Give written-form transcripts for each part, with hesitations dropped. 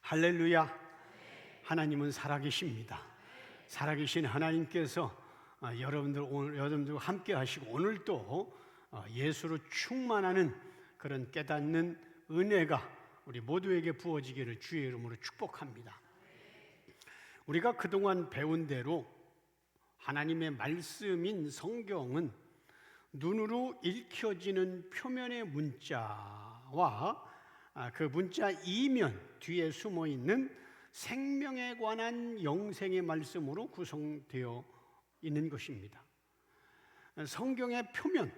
할렐루야. 하나님은 살아계십니다. 살아계신 하나님께서 여러분들과 함께 하시고 오늘도 예수로 충만하는 그런 깨닫는 은혜가 우리 모두에게 부어지기를 주의 이름으로 축복합니다. 우리가 그동안 배운 대로 하나님의 말씀인 성경은 눈으로 읽혀지는 표면의 문자와 그 문자 이면 뒤에 숨어 있는 생명에 관한 영생의 말씀으로 구성되어 있는 것입니다. 성경의 표면,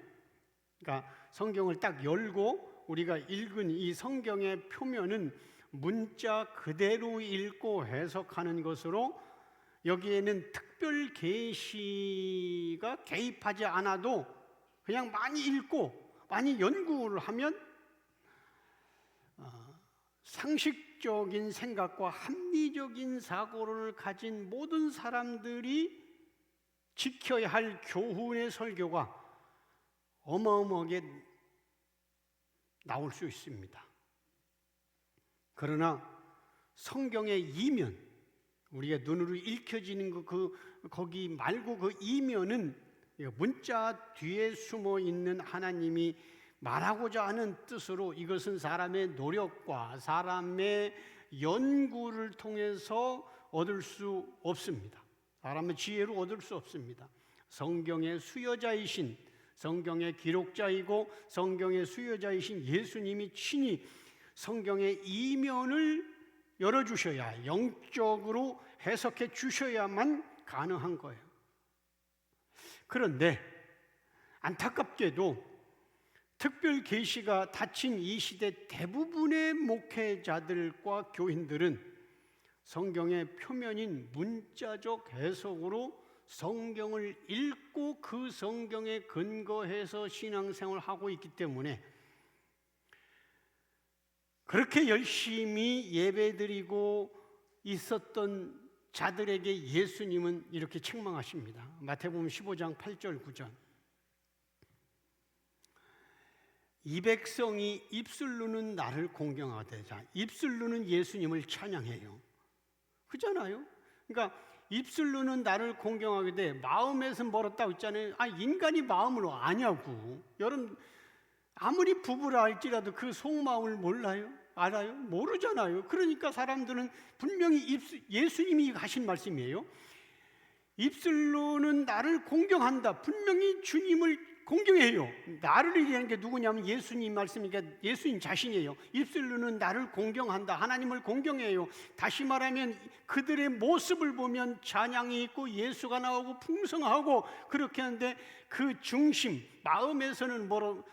그러니까 성경을 딱 열고 우리가 읽은 이 성경의 표면은 문자 그대로 읽고 해석하는 것으로 여기에는 특별 계시가 개입하지 않아도 그냥 많이 읽고 많이 연구를 하면 상식적인 생각과 합리적인 사고를 가진 모든 사람들이 지켜야 할 교훈의 설교가 어마어마하게 나올 수 있습니다. 그러나 성경의 이면, 우리가 눈으로 읽혀지는 거기 말고 그 이면은 문자 뒤에 숨어 있는 하나님이 말하고자 하는 뜻으로 이것은 사람의 노력과 사람의 연구를 통해서 얻을 수 없습니다. 사람의 지혜로 얻을 수 없습니다. 성경의 수여자이신, 성경의 기록자이고 성경의 수여자이신 예수님이 친히 성경의 이면을 열어주셔야, 영적으로 해석해 주셔야만 가능한 거예요. 그런데 안타깝게도 특별 계시가 닫힌 이 시대 대부분의 목회자들과 교인들은 성경의 표면인 문자적 해석으로 성경을 읽고 그 성경에 근거해서 신앙생활을 하고 있기 때문에 그렇게 열심히 예배드리고 있었던 자들에게 예수님은 이렇게 책망하십니다. 마태복음 15장 8절 9절. 이 백성이 입술로는 나를 공경하되, 입술로는 예수님을 찬양해요. 그잖아요. 그러니까 입술로는 나를 공경하게 돼 마음에서 멀었다고 했잖아요. 인간이 마음으로 아냐고. 여러분 아무리 부부라 할지라도 그 속마음을 몰라요? 알아요? 모르잖아요. 그러니까 사람들은 분명히 예수님이 하신 말씀이에요. 입술로는 나를 공경한다. 분명히 주님을 공경해요. 나를 얘기하는 게 누구냐면 예수님 말씀이니까 예수님 자신이에요. 입술로는 나를 공경한다. 하나님을 공경해요. 다시 말하면 그들의 모습을 보면 찬양이 있고 예수가 나오고 풍성하고 그렇게 하는데 그 중심, 마음에서는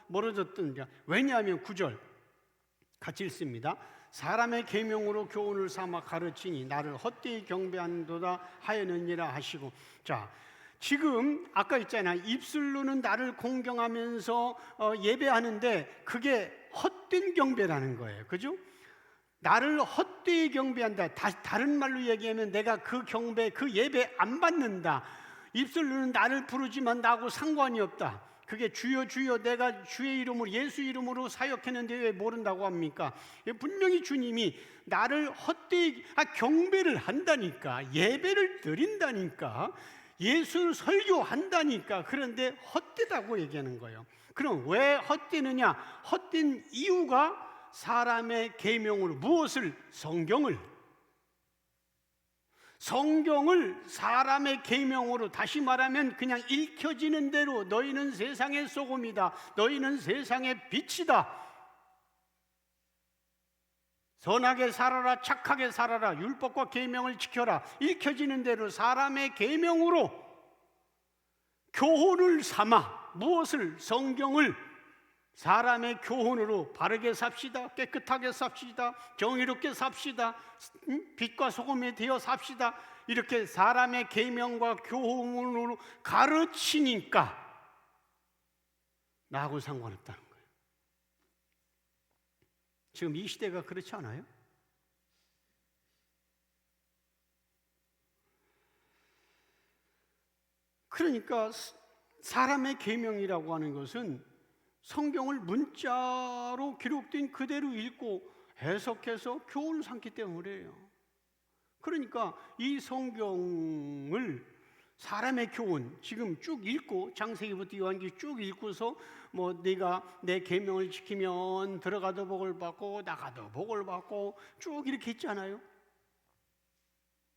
멀어졌던 자. 왜냐하면 9절 같이 읽습니다. 사람의 계명으로 교훈을 삼아 가르치니 나를 헛되이 경배한도다 하였느니라 하시고. 자, 지금 아까 있잖아요. 입술로는 나를 공경하면서 예배하는데 그게 헛된 경배라는 거예요. 그죠? 나를 헛되이 경배한다. 다른 말로 얘기하면 내가 그 경배, 그 예배 안 받는다. 입술로는 나를 부르지만 나하고 상관이 없다. 그게 주여 주여 내가 주의 이름으로 예수 이름으로 사역했는데 왜 모른다고 합니까? 분명히 주님이 나를 헛되이 경배를 한다니까, 예배를 드린다니까, 예수를 설교한다니까. 그런데 헛되다고 얘기하는 거예요. 그럼 왜 헛되느냐? 헛된 이유가 사람의 계명으로 무엇을? 성경을 사람의 계명으로, 다시 말하면 그냥 읽혀지는 대로 너희는 세상의 소금이다, 너희는 세상의 빛이다, 선하게 살아라, 착하게 살아라, 율법과 계명을 지켜라, 읽혀지는 대로 사람의 계명으로 교훈을 삼아 무엇을? 성경을 사람의 교훈으로 바르게 삽시다, 깨끗하게 삽시다, 정의롭게 삽시다, 빛과 소금이 되어 삽시다, 이렇게 사람의 계명과 교훈으로 가르치니까 나하고 상관없다는 거예요. 지금 이 시대가 그렇지 않아요? 그러니까 사람의 계명이라고 하는 것은 성경을 문자로 기록된 그대로 읽고 해석해서 교훈을 삼기 때문이에요. 그러니까 이 성경을 사람의 교훈 지금 쭉 읽고 창세기부터 요한기 쭉 읽고서 뭐 네가 내 계명을 지키면 들어가도 복을 받고 나가도 복을 받고 쭉 이렇게 했잖아요.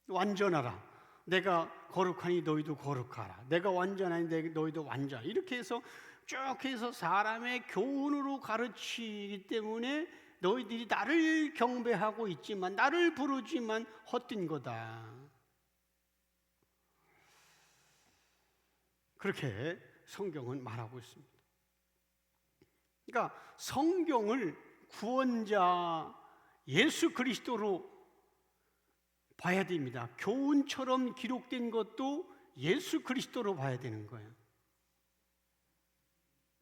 완전하라. 내가 거룩하니 너희도 거룩하라. 내가 완전하니 너희도 완전. 이렇게 해서 쭉 해서 사람의 교훈으로 가르치기 때문에 너희들이 나를 경배하고 있지만 나를 부르지만 헛된 거다. 그렇게 성경은 말하고 있습니다. 그러니까 성경을 구원자 예수 그리스도로 봐야 됩니다. 교훈처럼 기록된 것도 예수 그리스도로 봐야 되는 거예요.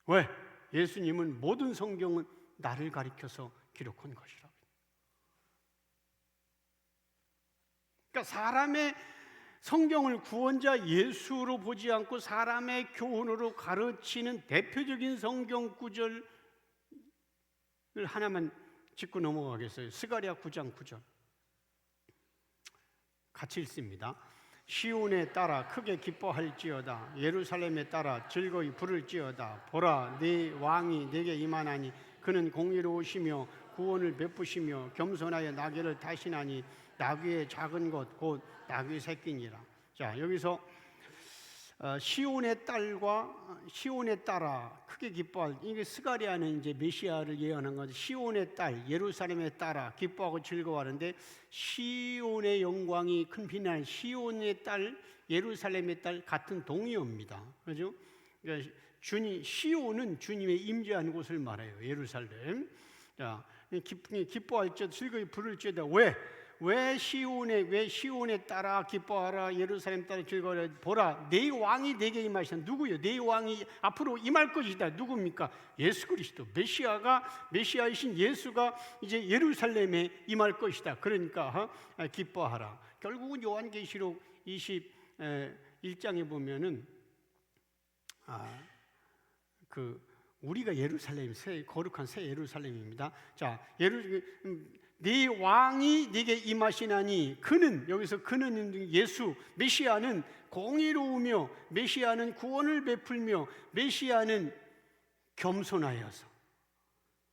왜? 예수님은 모든 성경은 나를 가리켜서 기록한 것이라. 그러니까 사람의 성경을 구원자 예수로 보지 않고 사람의 교훈으로 가르치는 대표적인 성경 구절을 하나만 짚고 넘어가겠어요. 스가랴 9장 9절 같이 읽습니다. 시온에 따라 크게 기뻐할지어다. 예루살렘에 따라 즐거이 부를지어다. 보라, 네 왕이 내게 임하나니 그는 공의로우시며 구원을 베푸시며 겸손하여 나귀를 타시나니 나귀의 작은 것 곧 나귀 새끼니라. 자, 여기서 시온의 딸과 시온에 따라 크게 기뻐할, 이게 스가랴는 이제 메시아를 예언한 건데 시온의 딸, 예루살렘에 따라 기뻐하고 즐거워하는데 시온의 영광이 큰 빛나는 시온의 딸, 예루살렘의 딸 같은 동의어입니다. 그렇죠? 그러니까 시온은 주님의 임재한 곳을 말해요. 예루살렘. 자, 기뻐할지어다 즐거이 부를지어다. 왜 시온에 따라 기뻐하라. 예루살렘 따라 즐거워하라. 보라, 내 왕이 내게 임하시다. 누구요? 내 왕이 앞으로 임할 것이다. 누굽니까? 예수 그리스도. 메시아이신 예수가 이제 예루살렘에 임할 것이다. 그러니까 기뻐하라. 결국은 요한계시록 21장에 보면은 우리가 예루살렘, 거룩한 새 예루살렘입니다. 자, 네 왕이 네게 임하시나니 그는, 여기서 그는 예수, 메시아는 공의로우며 메시아는 구원을 베풀며 메시아는 겸손하여서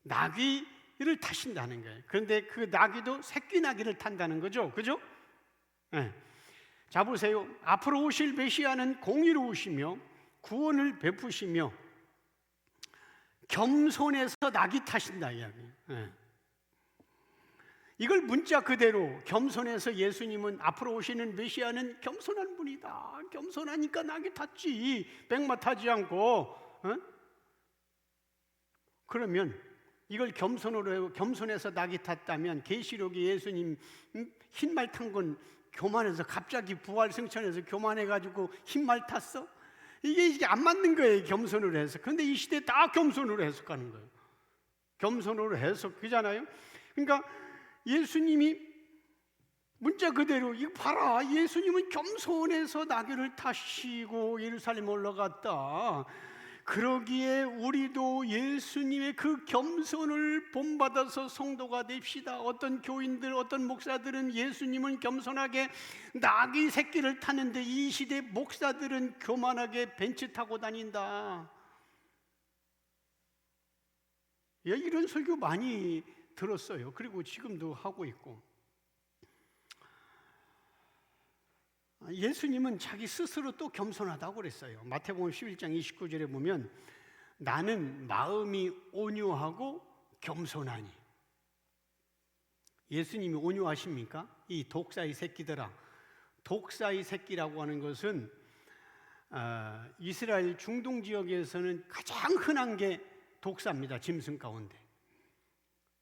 나귀를 타신다는 거예요. 그런데 그 나귀도 새끼 나귀를 탄다는 거죠. 그죠? 네. 자, 보세요. 앞으로 오실 메시아는 공의로우시며 구원을 베푸시며 겸손해서 나귀 타신다 이야기예요. 네. 이걸 문자 그대로 겸손해서 예수님은 앞으로 오시는 메시아는 겸손한 분이다. 겸손하니까 나귀 탔지. 백마 타지 않고. 그러면 이걸 겸손해서 나귀 탔다면 계시록에 예수님 흰말 탄 건 교만해서 갑자기 부활 승천해서 교만해가지고 흰말 탔어? 이게 안 맞는 거예요. 겸손으로 해서. 그런데 이 시대에 다 겸손으로 해석하는 거예요. 겸손으로 해석하잖아요. 그러니까 예수님이 문자 그대로 이거 봐라. 예수님은 겸손해서 나귀를 타시고 예루살렘 올라갔다. 그러기에 우리도 예수님의 그 겸손을 본받아서 성도가 됩시다. 어떤 교인들, 어떤 목사들은 예수님은 겸손하게 나귀 새끼를 타는데 이 시대 목사들은 교만하게 벤츠 타고 다닌다. 이런 설교 많이 들었어요. 그리고 지금도 하고 있고. 예수님은 자기 스스로 또 겸손하다고 그랬어요. 마태복음 11장 29절에 보면 나는 마음이 온유하고 겸손하니. 예수님이 온유하십니까? 이 독사의 새끼들아. 독사의 새끼라고 하는 것은 이스라엘 중동 지역에서는 가장 흔한 게 독사입니다. 짐승 가운데.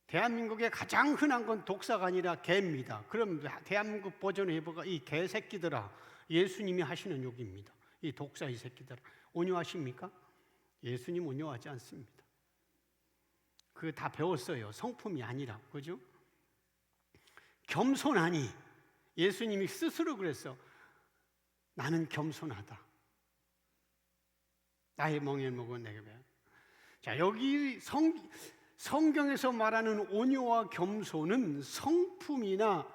대한민국에 가장 흔한 건 독사가 아니라 개입니다. 그럼 대한민국 버전을 해보가 이 개새끼들아. 예수님이 하시는 욕입니다. 이 독사의 새끼들아. 온유하십니까? 예수님 온유하지 않습니다. 그거 다 배웠어요. 성품이 아니라. 그죠? 겸손하니. 예수님이 스스로 그랬어. 나는 겸손하다. 나의 멍에 먹은 내게 배워. 자, 여기 성경에서 말하는 온유와 겸손은 성품이나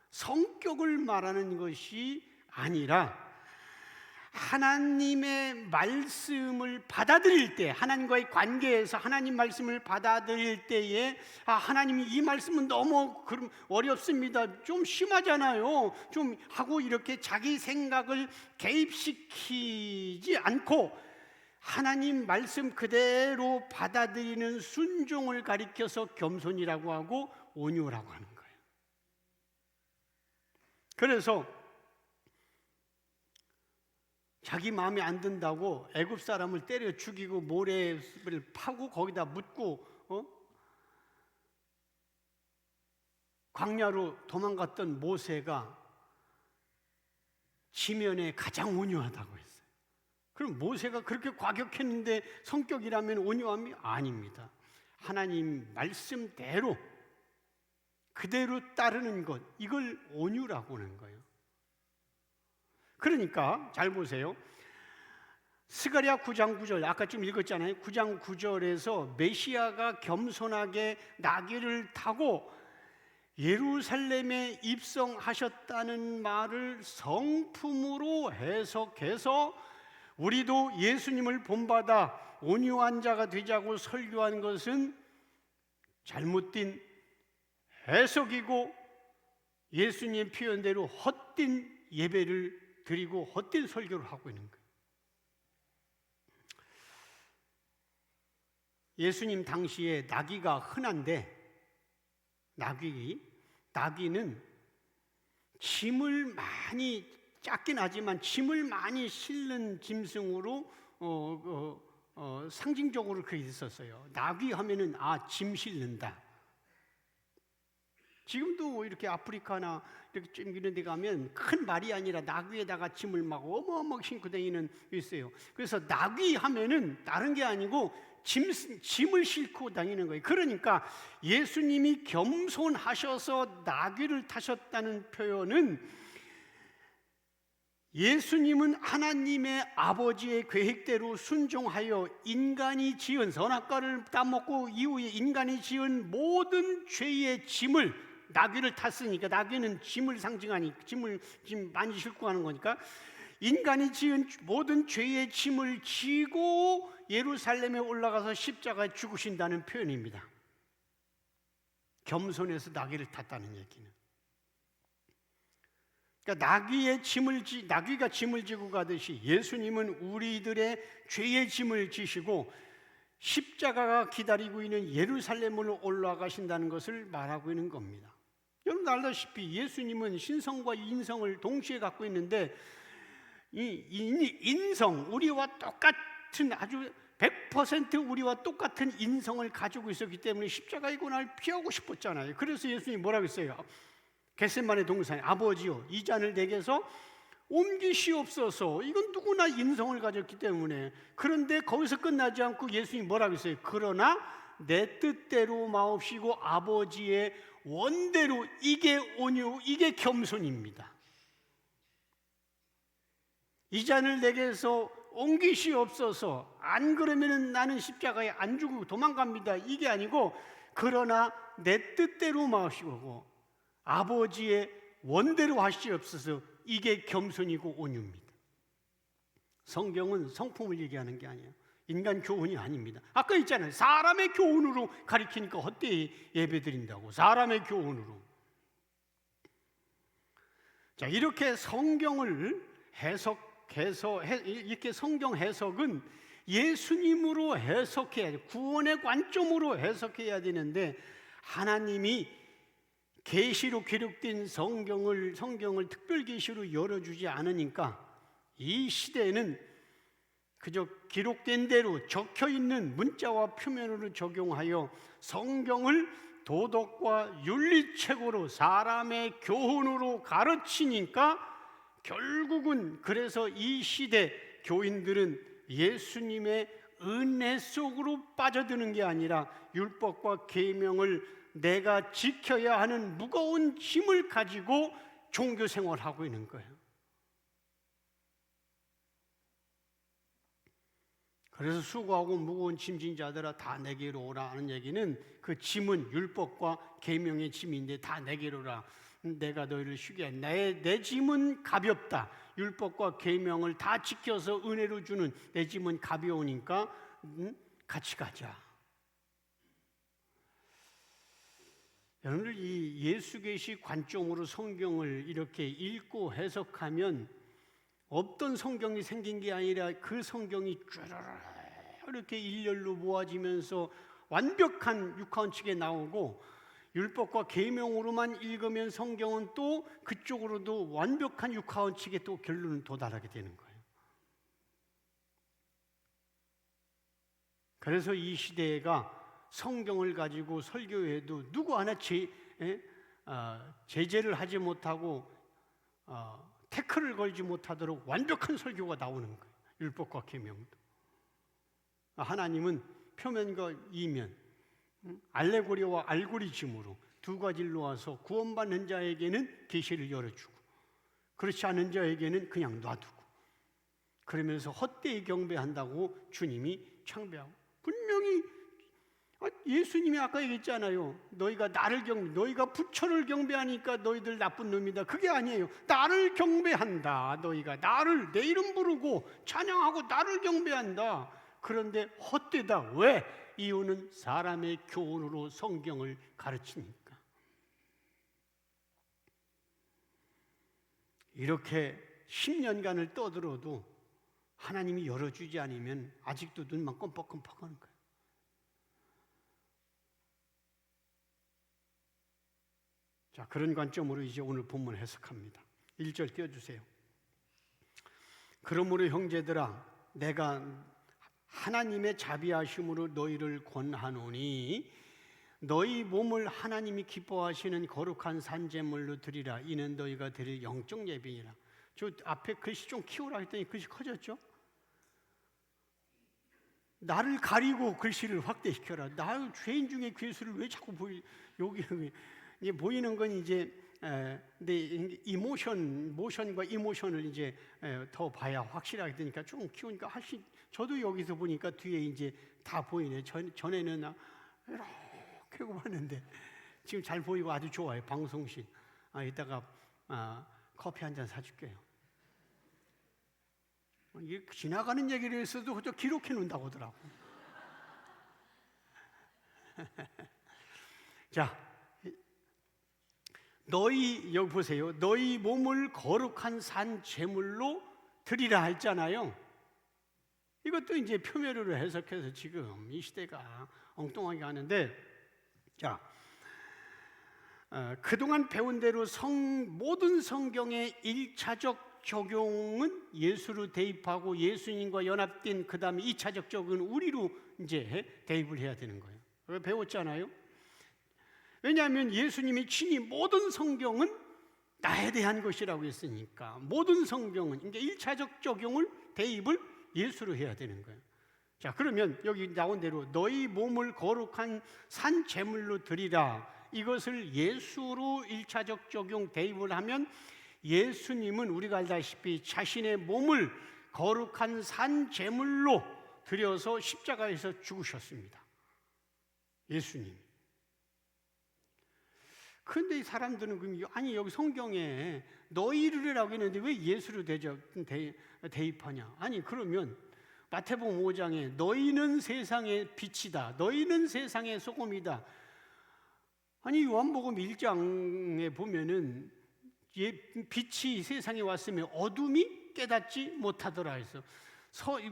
성격을 말하는 것이 아니라 하나님의 말씀을 받아들일 때, 하나님과의 관계에서 하나님 말씀을 받아들일 때에 하나님이 이 말씀은 너무 어렵습니다, 좀 심하잖아요, 좀 하고 이렇게 자기 생각을 개입시키지 않고 하나님 말씀 그대로 받아들이는 순종을 가리켜서 겸손이라고 하고 온유라고 하는 거예요. 그래서 자기 마음에 안 든다고 애굽 사람을 때려 죽이고 모래를 파고 거기다 묻고 광야로 도망갔던 모세가 지면에 가장 온유하다고 했어요. 그럼 모세가 그렇게 과격했는데 성격이라면 온유함이 아닙니다. 하나님 말씀대로 그대로 따르는 것, 이걸 온유라고 하는 거예요. 그러니까 잘 보세요. 스가랴 9장 9절 아까 좀 읽었잖아요. 9장 9절에서 메시아가 겸손하게 나귀를 타고 예루살렘에 입성하셨다는 말을 성품으로 해석해서 우리도 예수님을 본받아 온유한 자가 되자고 설교한 것은 잘못된 해석이고 예수님 표현대로 헛된 예배를 드리고 헛된 설교를 하고 있는 거예요. 예수님 당시에 나귀가 흔한데 나귀는 짐을 많이 작긴 하지만 짐을 많이 실는 짐승으로 상징적으로 그렇게 있었어요. 나귀 하면은 짐 실는다. 지금도 이렇게 아프리카나 이렇게 좀 이런 데 가면 큰 말이 아니라 나귀에다가 짐을 막 어마어마하게 신고 다니는 게 있어요. 그래서 나귀 하면은 다른 게 아니고 짐을 싣고 다니는 거예요. 그러니까 예수님이 겸손하셔서 나귀를 타셨다는 표현은 예수님은 하나님의 아버지의 계획대로 순종하여 인간이 지은 선악과를 따먹고 이후에 인간이 지은 모든 죄의 짐을 나귀를 탔으니까 나귀는 짐을 상징하니 짐 많이 싣고 가는 거니까 인간이 지은 모든 죄의 짐을 지고 예루살렘에 올라가서 십자가에 죽으신다는 표현입니다. 겸손해서 나귀를 탔다는 얘기는. 그러니까 나귀가 짐을 지고 가듯이 예수님은 우리들의 죄의 짐을 지시고 십자가가 기다리고 있는 예루살렘으로 올라가신다는 것을 말하고 있는 겁니다. 여러분 알다시피 예수님은 신성과 인성을 동시에 갖고 있는데 이 인성, 우리와 똑같은 아주 100% 우리와 똑같은 인성을 가지고 있었기 때문에 십자가의 고난을 피하고 싶었잖아요. 그래서 예수님이 뭐라고 했어요? 겟세마네 동산에 아버지요 이 잔을 내게서 옮기시옵소서. 이건 누구나 인성을 가졌기 때문에. 그런데 거기서 끝나지 않고 예수님이 뭐라고 했어요? 그러나 내 뜻대로 마옵시고 아버지의 원대로. 이게 온유, 이게 겸손입니다. 이 잔을 내게서 옮기시옵소서. 안 그러면 나는 십자가에 안 죽고 도망갑니다. 이게 아니고 그러나 내 뜻대로 마옵시고 아버지의 원대로 하시옵소서. 이게 겸손이고 온유입니다. 성경은 성품을 얘기하는 게 아니에요. 인간 교훈이 아닙니다. 아까 있잖아요. 사람의 교훈으로 가리키니까 헛되이 예배드린다고. 사람의 교훈으로. 자, 이렇게 성경을 해석해서 이렇게 성경 해석은 예수님으로 해석해야 돼요. 구원의 관점으로 해석해야 되는데 하나님이 계시로 기록된 성경을 특별 계시로 열어주지 않으니까 이 시대에는 그저 기록된 대로 적혀있는 문자와 표면으로 적용하여 성경을 도덕과 윤리책으로 사람의 교훈으로 가르치니까 결국은 그래서 이 시대 교인들은 예수님의 은혜 속으로 빠져드는 게 아니라 율법과 계명을 내가 지켜야 하는 무거운 짐을 가지고 종교 생활하고 있는 거예요. 그래서 수고하고 무거운 짐진 자들아 다 내게로 오라 하는 얘기는 그 짐은 율법과 계명의 짐인데 다 내게로 오라. 내가 너희를 쉬게 해. 내 짐은 가볍다. 율법과 계명을 다 지켜서 은혜로 주는 내 짐은 가벼우니까 같이 가자. 여러분들 이 예수 계시 관점으로 성경을 이렇게 읽고 해석하면 없던 성경이 생긴 게 아니라 그 성경이 쭈르르 이렇게 일렬로 모아지면서 완벽한 육하원칙에 나오고, 율법과 계명으로만 읽으면 성경은 또 그쪽으로도 완벽한 육하원칙에 또 결론을 도달하게 되는 거예요. 그래서 이 시대가 성경을 가지고 설교해도 누구 하나 제재를 하지 못하고 태클을 걸지 못하도록 완벽한 설교가 나오는 거예요. 율법과 계명도. 하나님은 표면과 이면, 알레고리와 알고리즘으로 두 가지를 놓아서 구원받는 자에게는 계시를 열어주고, 그렇지 않은 자에게는 그냥 놔두고, 그러면서 헛되이 경배한다고 주님이 창배하고, 분명히 예수님이 아까 얘기했잖아요. 너희가 부처를 경배하니까 너희들 나쁜 놈이다. 그게 아니에요. 나를 경배한다. 너희가 나를 내 이름 부르고 찬양하고 나를 경배한다. 그런데 헛되다. 왜? 이유는 사람의 교훈으로 성경을 가르치니까. 이렇게 10년간을 떠들어도 하나님이 열어주지 않으면 아직도 눈만 껌뻑껌뻑하는 거예요. 자, 그런 관점으로 이제 오늘 본문 해석합니다. 1절 띄워주세요. 그러므로 형제들아, 내가 하나님의 자비하심으로 너희를 권하노니 너희 몸을 하나님이 기뻐하시는 거룩한 산제물로 드리라. 이는 너희가 드릴 영적 예배니라. 저 앞에 글씨 좀 키우라 했더니 글씨 커졌죠? 나를 가리고 글씨를 확대시켜라. 나 죄인 중에 괴수를 왜 자꾸 여기 이제 보이는 건 이제 내 모션과 이모션을 이제 더 봐야 확실하게 되니까 좀 키우니까 저도 여기서 보니까 뒤에 이제 다 보이네. 전에는 이렇게 봤는데 지금 잘 보이고 아주 좋아요. 방송실. 이따가 커피 한 잔 사줄게요. 이게 지나가는 얘기를 했어도 저 기록해 놓는다고 하더라고. 자, 여기 보세요. 너희 몸을 거룩한 산 제물로 드리라 했잖아요. 이것도 이제 표면으로 해석해서 지금 이 시대가 엉뚱하게 하는데, 자, 그동안 배운 대로 모든 성경의 1차적 적용은 예수로 대입하고 예수님과 연합된 그 다음에 2차적 적용은 우리로 이제 대입을 해야 되는 거예요. 배웠잖아요. 왜냐하면 예수님이 친히 모든 성경은 나에 대한 것이라고 했으니까 모든 성경은 이제 1차적 적용을 대입을 예수로 해야 되는 거예요. 자, 그러면 여기 나온 대로 너희 몸을 거룩한 산 제물로 드리라. 이것을 예수로 1차적 적용 대입을 하면 예수님은 우리가 알다시피 자신의 몸을 거룩한 산 제물로 드려서 십자가에서 죽으셨습니다. 예수님. 그런데 이 사람들은 아니 여기 성경에 너희를이라고 했는데 왜 예수로 대입하냐? 아니 그러면 마태복음 5장에 너희는 세상의 빛이다. 너희는 세상의 소금이다. 아니 요한복음 1장에 보면은 빛이 세상에 왔으면 어둠이 깨닫지 못하더라 해서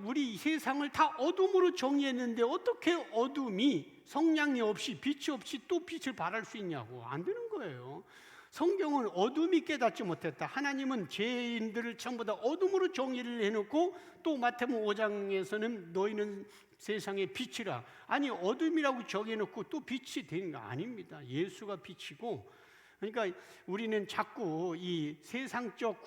우리 세상을 다 어둠으로 정의했는데 어떻게 어둠이 성량이 없이 빛이 없이 또 빛을 발할 수 있냐고. 안 되는 거예요. 성경은 어둠이 깨닫지 못했다. 하나님은 죄인들을 전부 다 어둠으로 정의를 해놓고 또 마태복음 5장에서는 너희는 세상의 빛이라. 아니 어둠이라고 정해놓고 또 빛이 되는 거 아닙니다. 예수가 빛이고. 그러니까 우리는 자꾸 이 세상적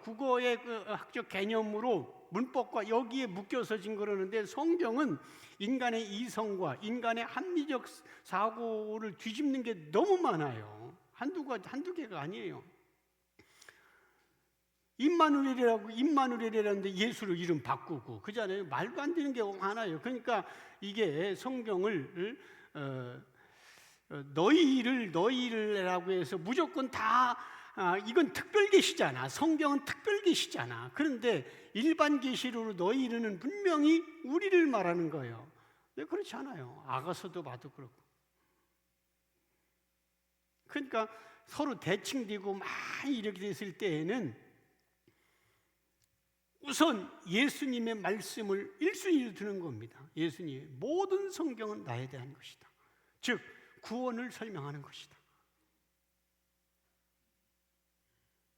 국어의 학적 개념으로 문법과 여기에 묶여서 진 그러는데 성경은 인간의 이성과 인간의 합리적 사고를 뒤집는 게 너무 많아요. 한두 개가 아니에요. 임마누엘이라는데 예수로 이름 바꾸고 그잖아요. 말도 안 되는 게 많아요. 그러니까 이게 성경을 너희를라고 해서 무조건 다 이건 특별 계시잖아. 성경은 특별 계시잖아. 그런데 일반 계시로 너희는 분명히 우리를 말하는 거예요. 왜 그렇지 않아요? 아가서도 봐도 그렇고. 그러니까 서로 대칭되고 많이 이렇게 됐을 때에는 우선 예수님의 말씀을 1순위로 두는 겁니다. 예수님의 모든 성경은 나에 대한 것이다. 즉 구원을 설명하는 것이다.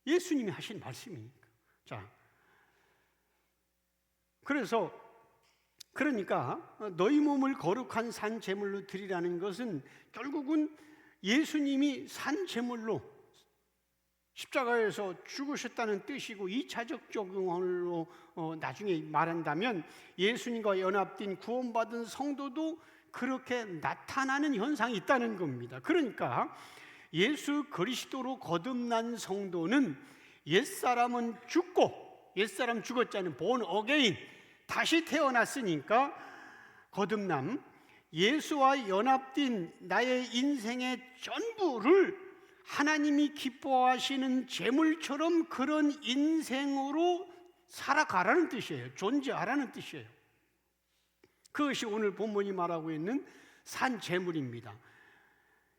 예수님이 하신 말씀이니까. 자, 그러니까 너희 몸을 거룩한 산 제물로 드리라는 것은 결국은 예수님이 산 제물로 십자가에서 죽으셨다는 뜻이고, 2차적 적용으로 나중에 말한다면 예수님과 연합된 구원받은 성도도 그렇게 나타나는 현상이 있다는 겁니다. 그러니까 예수 그리스도로 거듭난 성도는 옛사람은 죽고, 옛사람 죽었잖아요. born again, 다시 태어났으니까 거듭남, 예수와 연합된 나의 인생의 전부를 하나님이 기뻐하시는 제물처럼 그런 인생으로 살아가라는 뜻이에요. 존재하라는 뜻이에요. 그것이 오늘 본문이 말하고 있는 산 제물입니다.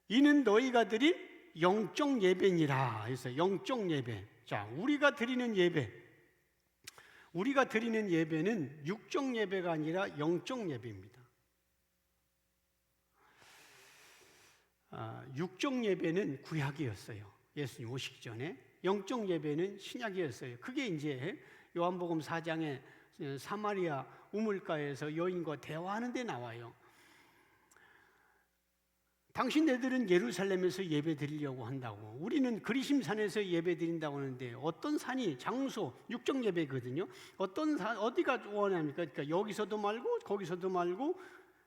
이는 너희가 드릴 영적 예배니라 해서 영적 예배. 자, 우리가 드리는 예배는 육적 예배가 아니라 영적 예배입니다. 육적 예배는 구약이었어요. 예수님 오시기 전에. 영적 예배는 신약이었어요. 그게 이제 요한복음 4장에 사마리아 우물가에서 여인과 대화하는 데 나와요. 당신네들은 예루살렘에서 예배 드리려고 한다고, 우리는 그리심산에서 예배 드린다고 하는데 어떤 산이, 장소, 육적 예배거든요. 어떤 산, 어디가 원합니까? 그러니까 여기서도 말고 거기서도 말고.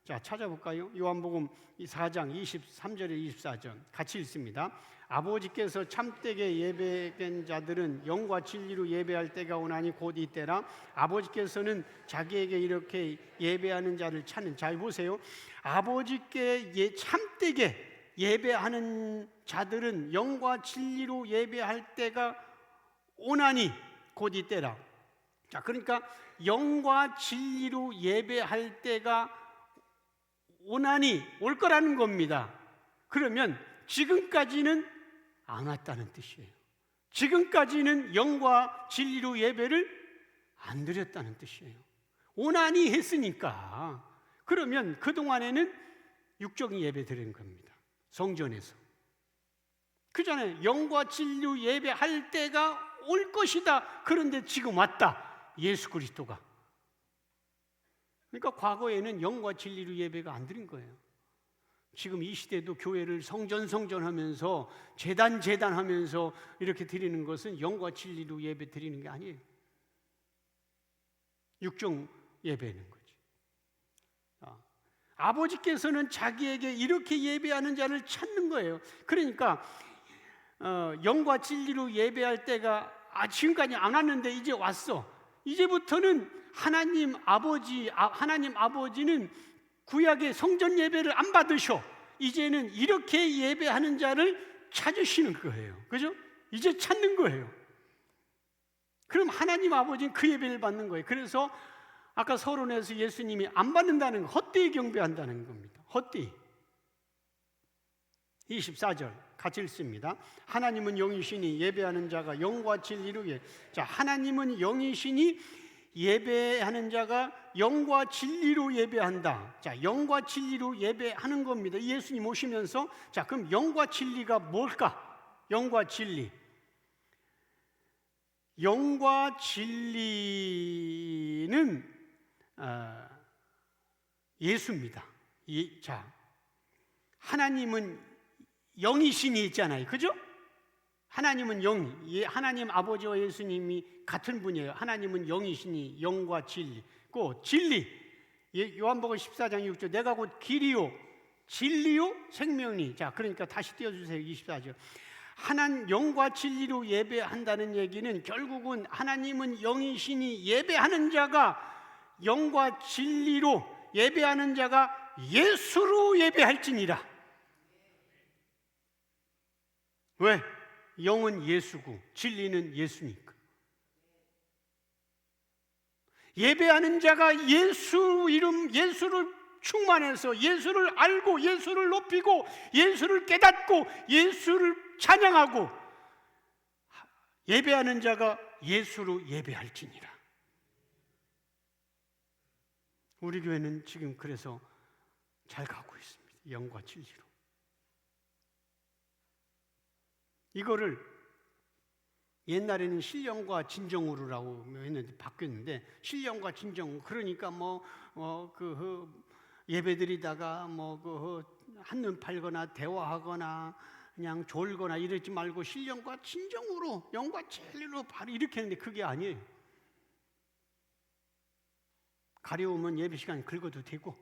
자, 찾아볼까요? 요한복음 4장 23절에 24절 같이 읽습니다. 아버지께서 참되게 예배된 자들은 영과 진리로 예배할 때가 오나니 곧 이때라. 아버지께서는 자기에게 이렇게 예배하는 자를 찾는. 자, 보세요. 아버지께 참되게 예배하는 자들은 영과 진리로 예배할 때가 오나니 곧 이때라. 자, 그러니까 영과 진리로 예배할 때가 오나니, 올 거라는 겁니다. 그러면 지금까지는 안 왔다는 뜻이에요. 지금까지는 영과 진리로 예배를 안 드렸다는 뜻이에요. 오나니 했으니까. 그러면 그동안에는 육적인 예배 드린 겁니다. 성전에서. 그전에 영과 진리로 예배할 때가 올 것이다. 그런데 지금 왔다. 예수 그리스도가. 그러니까 과거에는 영과 진리로 예배가 안 드린 거예요. 지금 이 시대도 교회를 성전 하면서 제단 하면서 이렇게 드리는 것은 영과 진리로 예배 드리는 게 아니에요. 육종 예배는 거지. 아버지께서는 자기에게 이렇게 예배하는 자를 찾는 거예요. 그러니까 영과 진리로 예배할 때가 지금까지 안 왔는데 이제 왔어. 이제부터는 하나님 아버지는 구약의 성전 예배를 안 받으셔. 이제는 이렇게 예배하는 자를 찾으시는 거예요. 그죠? 이제 찾는 거예요. 그럼 하나님 아버지는 그 예배를 받는 거예요. 그래서 아까 서론에서 예수님이 안 받는다는 거, 헛되이 경배한다는 겁니다. 헛되이. 24절 같이 읽습니다. 하나님은 영이시니 예배하는 자가 영과 진리로 자, 하나님은 영이시니 예배하는 자가 영과 진리로 예배한다. 자, 영과 진리로 예배하는 겁니다. 예수님 오시면서. 자, 그럼 영과 진리가 뭘까? 영과 진리. 영과 진리는 예수입니다. 자, 하나님은 영이신이 있잖아요. 그죠? 하나님은 영, 하나님 아버지와 예수님이 같은 분이에요. 하나님은 영이시니 영과 진리. 그 진리, 요한복음 14장 6절 내가 곧 길이요 진리요 생명이. 자, 그러니까 다시 띄워주세요. 24절 영과 진리로 예배한다는 얘기는 결국은 하나님은 영이시니 예배하는 자가 영과 진리로 예배하는 자가 예수로 예배할지니라. 왜? 영은 예수고 진리는 예수니까. 예배하는 자가 예수 이름, 예수를 충만해서 예수를 알고 예수를 높이고 예수를 깨닫고 예수를 찬양하고 예배하는 자가 예수로 예배할지니라. 우리 교회는 지금 그래서 잘 가고 있습니다. 영과 진리로. 이거를 옛날에는 신령과 진정으로라고 했는데 바뀌었는데, 신령과 진정, 그러니까 예배드리다가 한눈 팔거나 대화하거나 그냥 졸거나 이러지 말고 신령과 진정으로 영과 진리로 바로 이렇게 했는데 그게 아니에요. 가려우면 예배 시간 긁어도 되고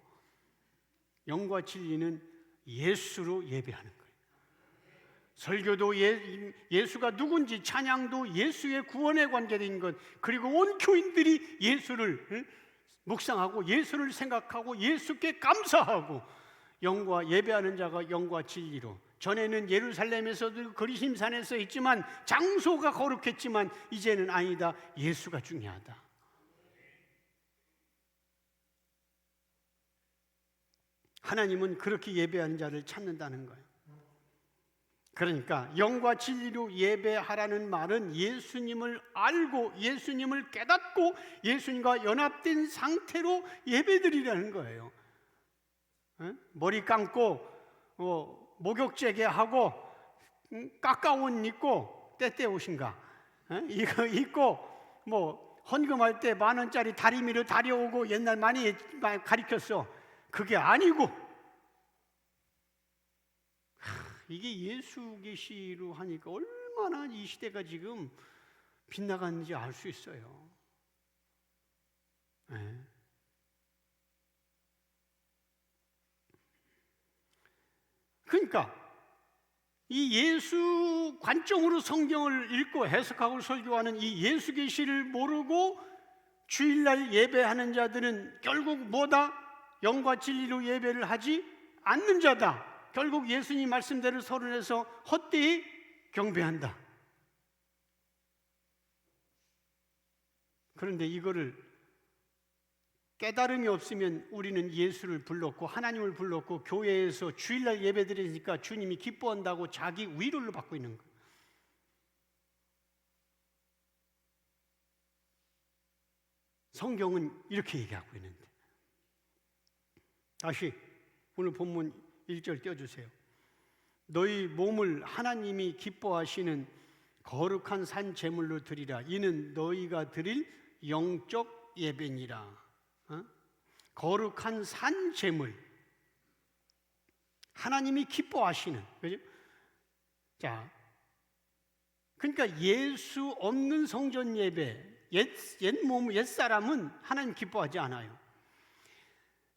영과 진리는 예수로 예배하는 거예요. 설교도 예수가 누군지, 찬양도 예수의 구원에 관계된 것, 그리고 온 교인들이 예수를 묵상하고 예수를 생각하고 예수께 감사하고 영과 예배하는 자가 영과 진리로. 전에는 예루살렘에서도 그리심산에서 있지만 장소가 거룩했지만 이제는 아니다. 예수가 중요하다. 하나님은 그렇게 예배하는 자를 찾는다는 거예요. 그러니까 영과 진리로 예배하라는 말은 예수님을 알고 예수님을 깨닫고 예수님과 연합된 상태로 예배드리라는 거예요. 머리 감고 목욕제게 하고 깎아옷 입고 때때 옷인가 이거 입고 헌금할 때 10,000원짜리 다리미로 다려오고 옛날 많이 가르쳤어. 그게 아니고 이게 예수 계시로 하니까 얼마나 이 시대가 지금 빗나갔는지 알 수 있어요. 네. 그러니까 이 예수 관점으로 성경을 읽고 해석하고 설교하는 이 예수 계시를 모르고 주일날 예배하는 자들은 결국 뭐다? 영과 진리로 예배를 하지 않는 자다. 결국 예수님 말씀대로 서론에서 헛되이 경배한다. 그런데 이거를 깨달음이 없으면 우리는 예수를 불렀고 하나님을 불렀고 교회에서 주일날 예배드리니까 주님이 기뻐한다고 자기 위로를 받고 있는 거예요. 성경은 이렇게 얘기하고 있는데, 다시 오늘 본문 1절 띄워주세요. 너희 몸을 하나님이 기뻐하시는 거룩한 산 제물로 드리라. 이는 너희가 드릴 영적 예배니라. 거룩한 산 제물, 하나님이 기뻐하시는, 그죠? 자, 그러니까 예수 없는 성전 예배, 옛 사람은 하나님 기뻐하지 않아요.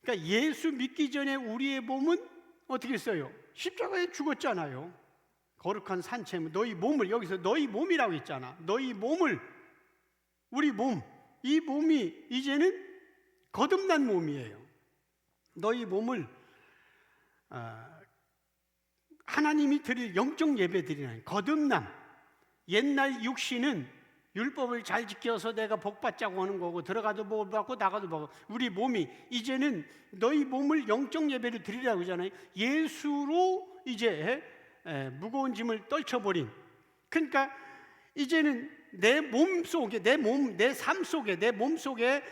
그러니까 예수 믿기 전에 우리의 몸은 어떻게 했어요? 십자가에 죽었잖아요. 거룩한 산 제물, 너희 몸을, 여기서 너희 몸이라고 했잖아. 너희 몸을, 우리 몸, 이 몸이 이제는 거듭난 몸이에요. 너희 몸을 하나님이 드릴 영적 예배 드리는 거듭남. 옛날 육신은 율법을 잘 지켜서 내가 복 받자고 하는 거고 들어가도 복 받고 나가도 복 받고, 우리 몸이 이제는 너희 몸을 영적 예배를 드리라고 하잖아요. 예수로 이제 무거운 짐을 떨쳐버린, 그러니까 이제는 내 몸 속에, 내 삶 속에, 내 몸 속에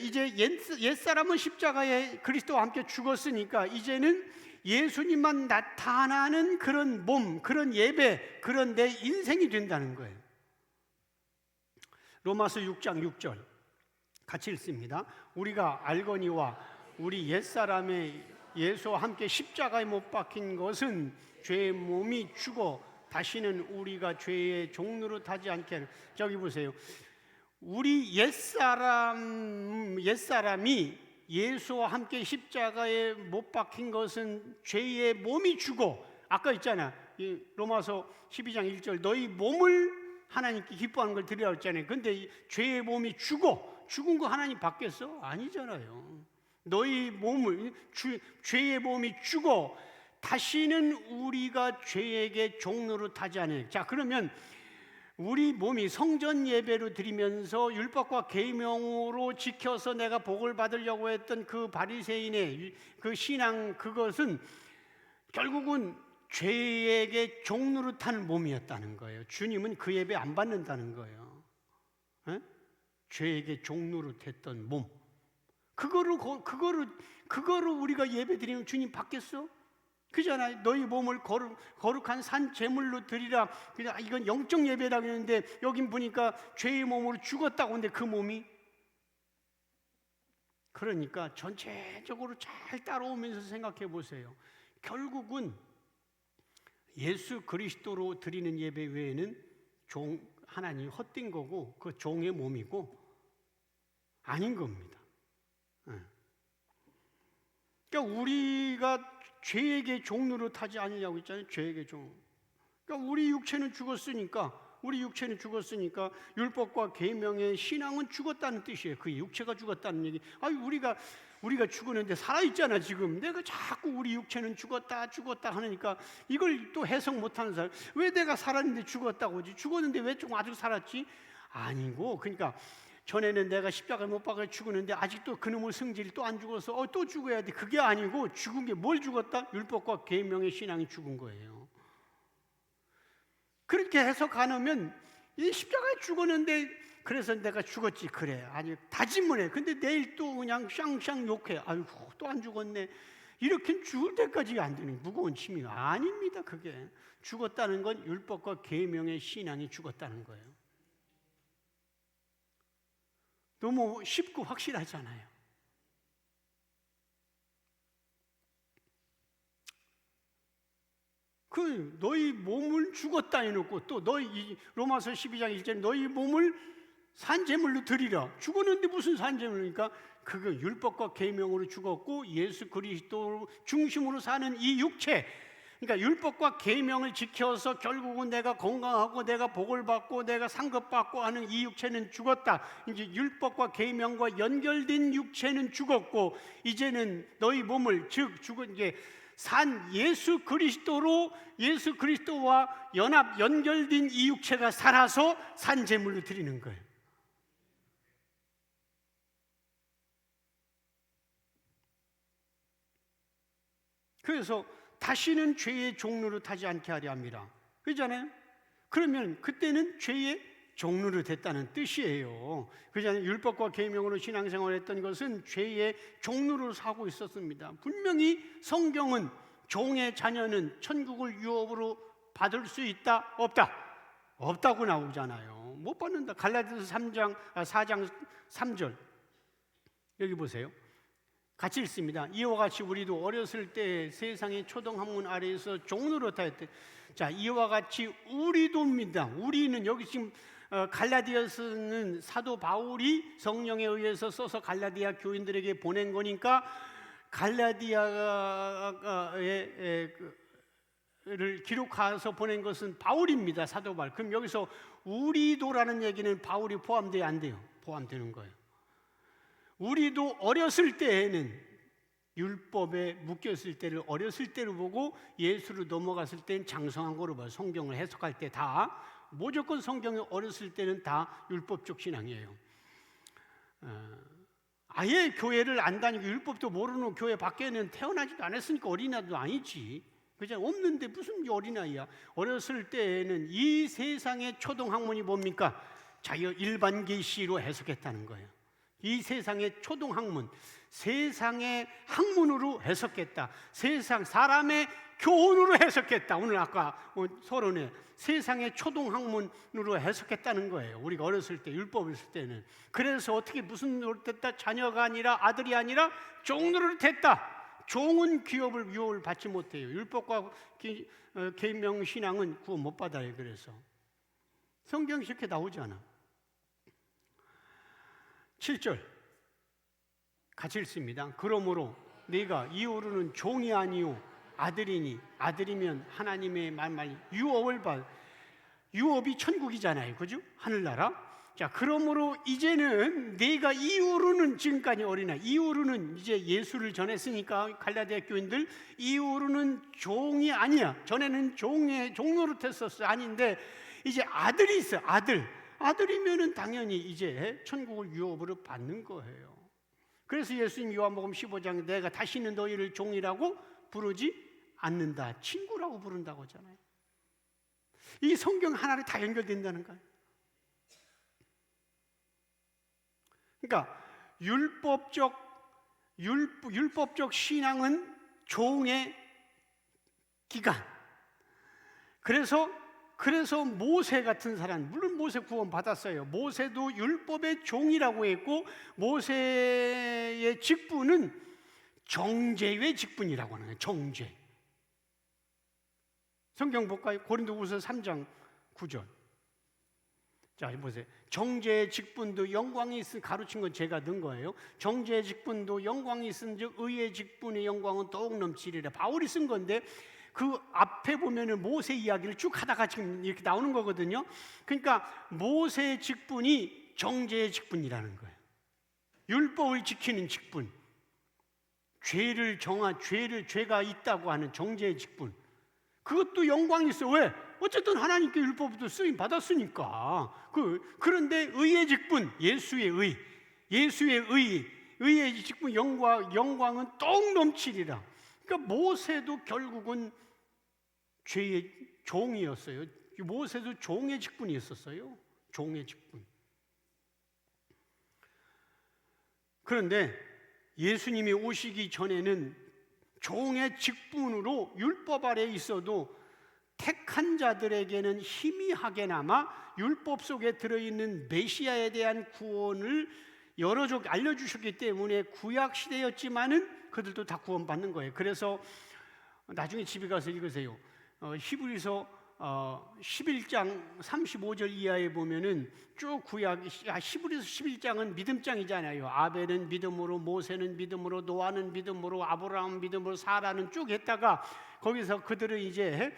이제 옛사람은 십자가에 그리스도와 함께 죽었으니까 이제는 예수님만 나타나는 그런 몸, 그런 예배, 그런 내 인생이 된다는 거예요. 로마서 6장 6절 같이 읽습니다. 우리가 알거니와 우리 옛사람의 예수와 함께 십자가에 못 박힌 것은 죄의 몸이 죽어 다시는 우리가 죄의 종로로 타지 않게 하는. 저기 보세요. 우리 옛사람이 예수와 함께 십자가에 못 박힌 것은 죄의 몸이 죽어, 아까 있잖아, 이 로마서 12장 1절 너희 몸을 하나님께 기뻐하는 걸 드리라고 했잖아요. 근데 이 죄의 몸이 죽은 거 하나님 받겠어? 아니잖아요. 너희 몸을 죄의 몸이 죽어 다시는 우리가 죄에게 종로로 타지 않아요. 자, 그러면 우리 몸이 성전 예배로 드리면서 율법과 계명으로 지켜서 내가 복을 받으려고 했던 그 바리새인의 그 신앙, 그것은 결국은 죄에게 종로로 타는 몸이었다는 거예요. 주님은 그 예배 안 받는다는 거예요. 에? 죄에게 종로로 됐던 몸, 그거로 우리가 예배 드리면 주님 받겠어? 그잖아요. 너희 몸을 거룩한 산 제물로 드리라. 이건 영적 예배라고 했는데 여긴 보니까 죄의 몸으로 죽었다고 하는데 그 몸이, 그러니까 전체적으로 잘 따라오면서 생각해 보세요. 결국은 예수 그리스도로 드리는 예배 외에는 하나님이 헛된 거고 그 종의 몸이고 아닌 겁니다. 그러니까 우리가 죄에게 종로로 타지 않으려고 했잖아요. 죄에게 종. 그러니까 우리 육체는 죽었으니까 율법과 계명의 신앙은 죽었다는 뜻이에요. 그 육체가 죽었다는 얘기. 우리가 죽었는데 살아 있잖아 지금. 내가 자꾸 우리 육체는 죽었다 하니까 이걸 또 해석 못하는 사람. 왜 내가 살았는데 죽었다고 하지? 죽었는데 왜 좀 아직 살았지? 아니고, 그러니까 전에는 내가 십자가에 못 박아 죽었는데 아직도 그놈의 성질이 또 안 죽어서 또 죽어야 돼. 그게 아니고 죽은 게 뭘 죽었다? 율법과 계명의 신앙이 죽은 거예요. 그렇게 해석하면 이 십자가에 죽었는데 그래서 내가 죽었지 그래. 아니 다짐을 해. 근데 내일 또 그냥 샹샹 욕해. 아이고 또 안 죽었네. 이렇게 죽을 때까지 안 되는 무거운 짐이가 아닙니다. 그게 죽었다는 건 율법과 계명의 신앙이 죽었다는 거예요. 너무 쉽고 확실하잖아요. 너희 몸을 죽었다 해놓고 또 너희 로마서 12장 1절 너희 몸을 산제물로 드리라. 죽었는데 무슨 산제물입니까? 그거 율법과 계명으로 죽었고 예수 그리스도 중심으로 사는 이 육체, 그러니까 율법과 계명을 지켜서 결국은 내가 건강하고 내가 복을 받고 내가 상급받고 하는 이 육체는 죽었다. 이제 율법과 계명과 연결된 육체는 죽었고 이제는 너희 몸을 죽은 이제 산 예수 그리스도와 연결된 이 육체가 살아서 산 제물로 드리는 거예요. 그래서 다시는 죄의 종로로 타지 않게 하려 합니다. 그렇잖아요? 그러면 그때는 죄의 종로로 됐다는 뜻이에요. 그렇잖아요? 율법과 계명으로 신앙생활을 했던 것은 죄의 종로로 사고 있었습니다. 분명히 성경은 종의 자녀는 천국을 유업으로 받을 수 있다? 없다? 없다고 나오잖아요. 못 받는다. 갈라디아서 4장 3절 여기 보세요. 같이 읽습니다. 이와 같이 우리도 어렸을 때 세상의 초등학문 아래에서 종로로 타였대. 자, 이와 같이 우리도입니다. 우리는 여기 지금 갈라디아서는 사도 바울이 성령에 의해서 써서 갈라디아 교인들에게 보낸 거니까 갈라디아를 기록해서 보낸 것은 바울입니다. 사도 바울. 그럼 여기서 우리도라는 얘기는 바울이 포함돼야 안 돼요? 포함되는 거예요. 우리도 어렸을 때에는 율법에 묶였을 때를 어렸을 때로 보고 예수로 넘어갔을 때는 장성한 거로 봐요. 성경을 해석할 때 다 무조건 성경이 어렸을 때는 다 율법적 신앙이에요. 아예 교회를 안 다니고 율법도 모르는 교회 밖에는 태어나지도 않았으니까 어린아이도 아니지. 그죠? 없는데 무슨 어린아이야. 어렸을 때에는 이 세상의 초등학문이 뭡니까? 일반 계시로 해석했다는 거예요. 이 세상의 초등학문, 세상의 학문으로 해석했다. 사람의 교훈으로 해석했다. 오늘 아까 서론에 세상의 초등학문으로 해석했다는 거예요. 우리가 어렸을 때, 율법을 쓸 때는. 그래서 어떻게 무슨 노릇 됐다? 자녀가 아니라 아들이 아니라 종노릇 됐다. 종은 유업을 받지 못해요. 율법과 계명 신앙은 구원 못 받아요. 그래서 성경이 이렇게 나오지 않아. 7절 같이 읽습니다. 그러므로 네가 이후로는 종이 아니요 아들이니 아들이면 하나님의 말말 유업을 받 유업이 천국이잖아요, 그죠? 하늘나라. 자, 그러므로 이제는 내가 이후로는 지금까지 어린아이 이후로는 이제 예수를 전했으니까 갈라디아 교인들 이후로는 종이 아니야. 전에는 종로로 했었어. 아닌데 이제 아들이 있어. 아들이면은 당연히 이제 천국을 유업으로 받는 거예요. 그래서 예수님 요한복음 15장 내가 다시는 너희를 종이라고 부르지 않는다, 친구라고 부른다고 하잖아요. 이 성경 하나로 다 연결된다는 거예요. 그러니까 율법적 신앙은 종의 기간. 그래서 모세 같은 사람, 물론 모세 구원 받았어요. 모세도 율법의 종이라고 했고, 모세의 직분은 정죄의 직분이라고 하는 거예요. 정죄. 성경 볼까요? 고린도후서 3장 9절. 자, 보세요. 정죄의 직분도 영광이 있으니, 가르친 건 제가 넣은 거예요. 정죄의 직분도 영광이 있은즉 의의 직분의 영광은 더욱 넘치리라. 바울이 쓴 건데 그 앞에 보면은 모세 이야기를 쭉 하다가 지금 이렇게 나오는 거거든요. 그러니까 모세의 직분이 정죄의 직분이라는 거예요. 율법을 지키는 직분, 죄가 있다고 하는 정죄의 직분, 그것도 영광이 있어. 왜? 어쨌든 하나님께 율법도 쓰임 받았으니까. 그런데 의의 직분, 예수의 직분 영광은 똥 넘치리라. 그러니까 모세도 결국은 죄의 종이었어요. 모세도 종의 직분이 있었어요. 종의 직분. 그런데 예수님이 오시기 전에는 종의 직분으로 율법 아래 있어도 택한 자들에게는 희미하게나마 율법 속에 들어있는 메시아에 대한 구원을 여러 쪽 알려주셨기 때문에 구약 시대였지만은 그들도 다 구원받는 거예요. 그래서 나중에 집에 가서 읽으세요. 히브리서 11장 35절 이하에 보면은 쭉 히브리서 11장은 믿음장이잖아요. 아벨은 믿음으로, 모세는 믿음으로, 노아는 믿음으로, 아브라함 믿음으로, 사라는 쭉 했다가 거기서 그들은 이제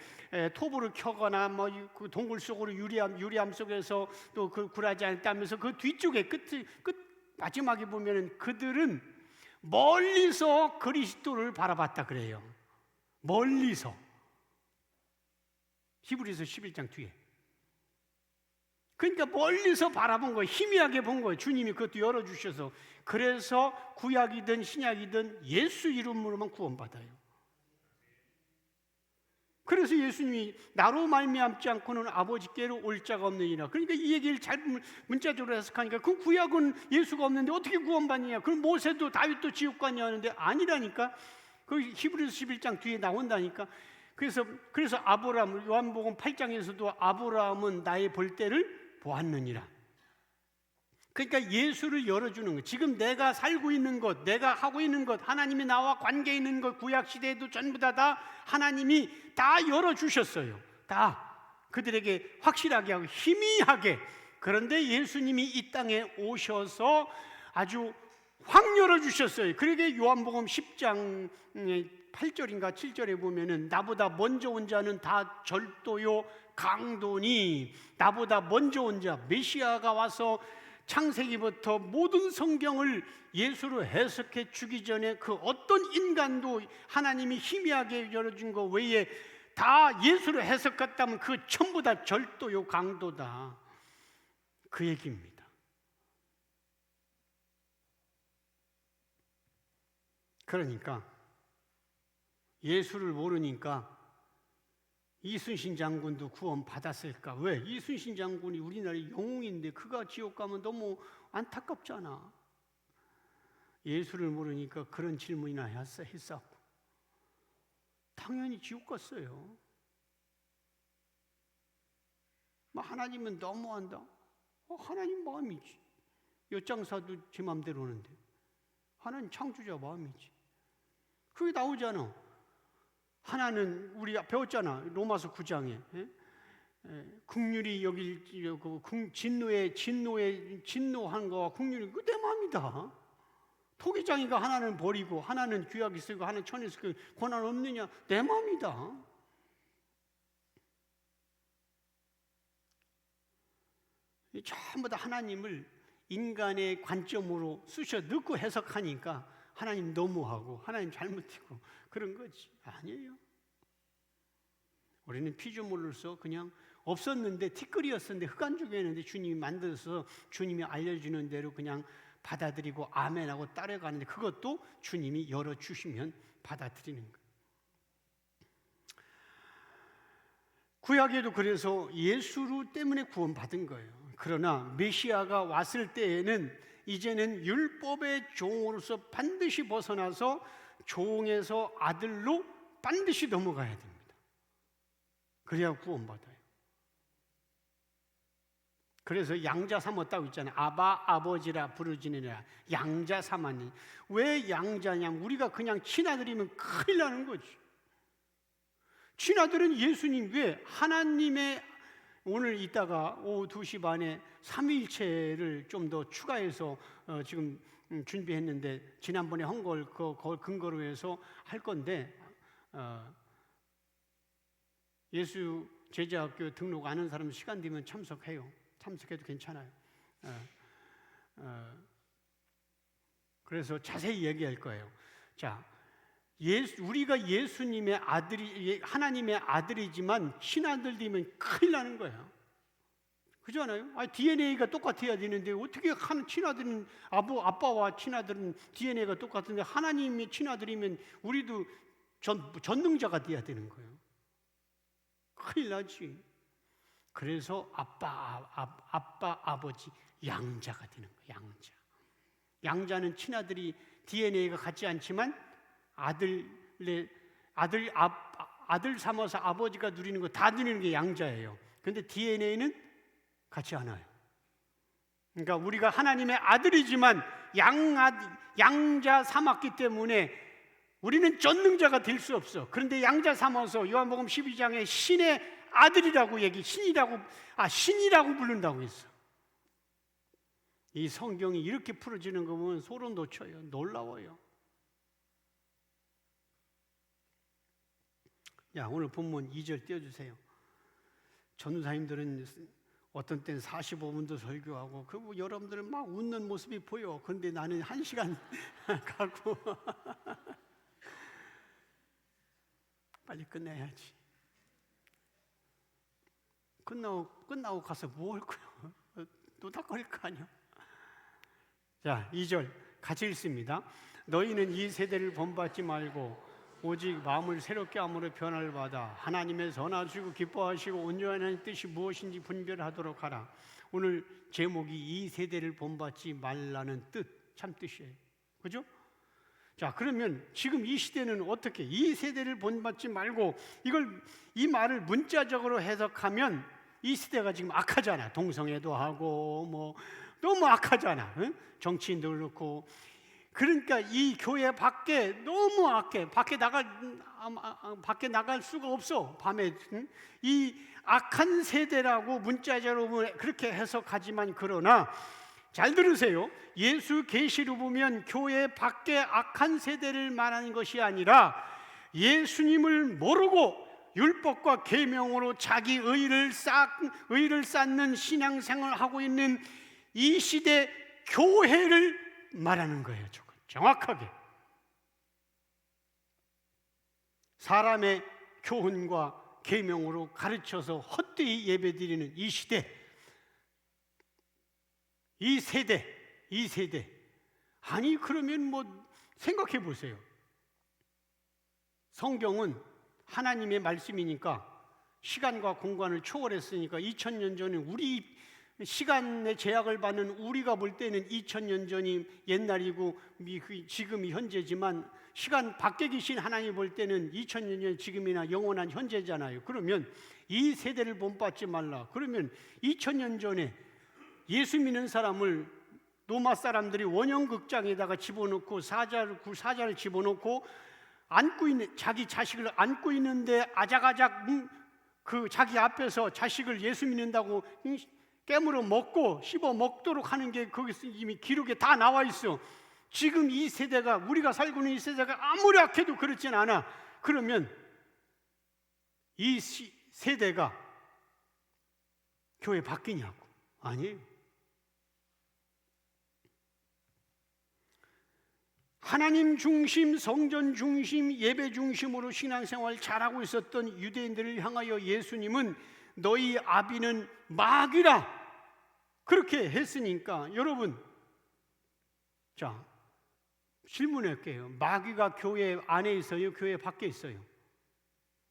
토부를 켜거나 그 동굴 속으로 유리암 속에서 또 그 굴하지 않았다면서 그 뒤쪽에 끝 마지막에 보면은 그들은 멀리서 그리스도를 바라봤다 그래요. 멀리서. 히브리서 11장 뒤에. 그러니까 멀리서 바라본 거예요. 희미하게 본 거예요. 주님이 그것도 열어주셔서. 그래서 구약이든 신약이든 예수 이름으로만 구원받아요. 그래서 예수님이 나로 말미암지 않고는 아버지께로 올 자가 없느니라. 그러니까 이 얘기를 잘 문자적으로 해석하니까 그럼 구약은 예수가 없는데 어떻게 구원받느냐. 그럼 모세도 다윗도 지옥 갔냐 하는데 아니라니까. 그 히브리서 11장 뒤에 나온다니까. 그래서 아브라함, 요한복음 8장에서도 아브라함은 나의 볼때를 보았느니라. 그러니까 예수를 열어주는 것. 지금 내가 살고 있는 것, 내가 하고 있는 것, 하나님이 나와 관계 있는 것, 구약 시대에도 전부 다 하나님이 다 열어주셨어요. 다 그들에게 확실하게 하고 희미하게. 그런데 예수님이 이 땅에 오셔서 아주 확 열어주셨어요. 그러게 요한복음 10장 8절인가 7절에 보면은 나보다 먼저 온 자는 다 절도요 강도니, 나보다 먼저 온 자 메시아가 와서 창세기부터 모든 성경을 예수로 해석해 주기 전에 그 어떤 인간도 하나님이 희미하게 열어준 거 외에 다 예수로 해석했다면 그 전부 다 절도요 강도다, 그 얘기입니다. 그러니까 예수를 모르니까 이순신 장군도 구원 받았을까? 왜? 이순신 장군이 우리나라의 영웅인데 그가 지옥 가면 너무 안타깝잖아. 예수를 모르니까 그런 질문이나 했었고 당연히 지옥 갔어요. 하나님은 너무한다. 하나님 마음이지. 엿장사도 제 마음대로 오는데 하나님 창조자 마음이지. 그게 나오잖아. 하나는 우리 배웠잖아. 로마서 9장에 긍휼이 여길 진노한 거와 긍휼이 그 내 마음이다. 토기장이가 하나는 버리고 하나는 귀하게 쓰고 하나는 천에 쓰고 권한 없느냐? 내 마음이다. 전부 다 하나님을 인간의 관점으로 쑤셔 넣고 해석하니까 하나님 너무하고 하나님 잘못이고 그런 거지. 아니에요. 우리는 피조물로서 그냥 없었는데 티끌이었었는데 흑안죽이었는데 주님이 만들어서 주님이 알려주는 대로 그냥 받아들이고 아멘하고 따라가는데 그것도 주님이 열어주시면 받아들이는 거예요. 구약에도 그래서 예수 때문에 구원받은 거예요. 그러나 메시아가 왔을 때에는 이제는 율법의 종으로서 반드시 벗어나서 종에서 아들로 반드시 넘어가야 됩니다. 그래야 구원받아요. 그래서 양자 삼았다고 있잖아요. 아바 아버지라 부르지느냐. 양자 삼았니. 왜 양자냐면 우리가 그냥 친아들이면 큰일 나는 거지. 친아들은 예수님. 왜? 하나님의 오늘 이따가 오후 2시 반에 삼위일체를 좀 더 추가해서 지금 준비했는데 지난번에 한 걸 그 근거로 해서 할 건데 예수 제자학교 등록 안 한 사람 시간 되면 참석해요. 참석해도 괜찮아요. 그래서 자세히 얘기할 거예요. 자, 우리가 예수님의 아들이 하나님의 아들이지만 친아들 되면 큰일 나는 거예요. 그렇잖아요? DNA가 똑같아야 되는데 어떻게 친아들은 아빠와 친아들은 DNA가 똑같은데 하나님이 친아들이면 우리도 전능자가 돼야 되는 거예요. 큰일 나지. 그래서 아빠, 아버지 양자가 되는 거예요. 양자는 친아들이 DNA가 같지 않지만 아들 삼아서 아버지가 누리는 거 다 누리는 게 양자예요. 그런데 DNA는 같지 않아요. 그러니까 우리가 하나님의 아들이지만 양자 삼았기 때문에 우리는 전능자가 될 수 없어. 그런데 양자 삼아서 요한복음 12장에 신의 아들이라고 신이라고 부른다고 했어. 이 성경이 이렇게 풀어지는 거 보면 소름 돋쳐요. 놀라워요. 야, 오늘 본문 2절 띄워주세요. 전도사님들은 어떤 때는 45분도 설교하고 여러분들은 막 웃는 모습이 보여. 그런데 나는 1시간 가고 빨리 끝내야지. 끝나고 가서 뭐 할 거야? 노닥거릴 거 아니야? 자, 2절 같이 읽습니다. 너희는 이 세대를 본받지 말고 오직 마음을 새롭게 함으로 변화를 받아 하나님의 선하시고 기뻐하시고 온전한 뜻이 무엇인지 분별하도록 하라. 오늘 제목이 이 세대를 본받지 말라는 뜻, 참 뜻이에요. 그죠? 자, 그러면 지금 이 시대는 어떻게 이 세대를 본받지 말고 이 말을 문자적으로 해석하면 이 시대가 지금 악하잖아. 동성애도 하고 너무 악하잖아. 응? 정치인도 그렇고. 그러니까 이 교회 밖에 너무 악해. 밖에 나갈 수가 없어. 밤에. 응? 이 악한 세대라고 문자적으로 그렇게 해석하지만 그러나 잘 들으세요. 예수 계시로 보면 교회 밖에 악한 세대를 말하는 것이 아니라 예수님을 모르고 율법과 계명으로 자기 의를 쌓는 신앙생활을 하고 있는 이 시대 교회를 말하는 거예요. 정확하게 사람의 교훈과 계명으로 가르쳐서 헛되이 예배드리는 이 시대, 이 세대. 아니 그러면 생각해 보세요. 성경은 하나님의 말씀이니까 시간과 공간을 초월했으니까 2000년 전에 우리 시간의 제약을 받는 우리가 볼 때는 2000년 전이 옛날이고 지금이 현재지만 시간 밖에 계신 하나님 볼 때는 2000년 전 지금이나 영원한 현재잖아요. 그러면 이 세대를 본받지 말라. 그러면 2000년 전에 예수 믿는 사람을 로마 사람들이 원형극장에다가 집어넣고 사자를 집어넣고 자기 자식을 안고 있는데 아작아작 자기 앞에서 자식을 예수 믿는다고 깨물어 먹고 씹어 먹도록 하는 게 거기서 이미 기록에 다 나와 있어. 지금 이 세대가, 우리가 살고 있는 이 세대가 아무리 악해도 그렇진 않아. 그러면 이 세대가 교회 바뀌냐고? 아니에요. 하나님 중심, 성전 중심, 예배 중심으로 신앙생활 잘하고 있었던 유대인들을 향하여 예수님은 너희 아비는 마귀라 그렇게 했으니까, 여러분, 자, 질문할게요. 마귀가 교회 안에 있어요? 교회 밖에 있어요?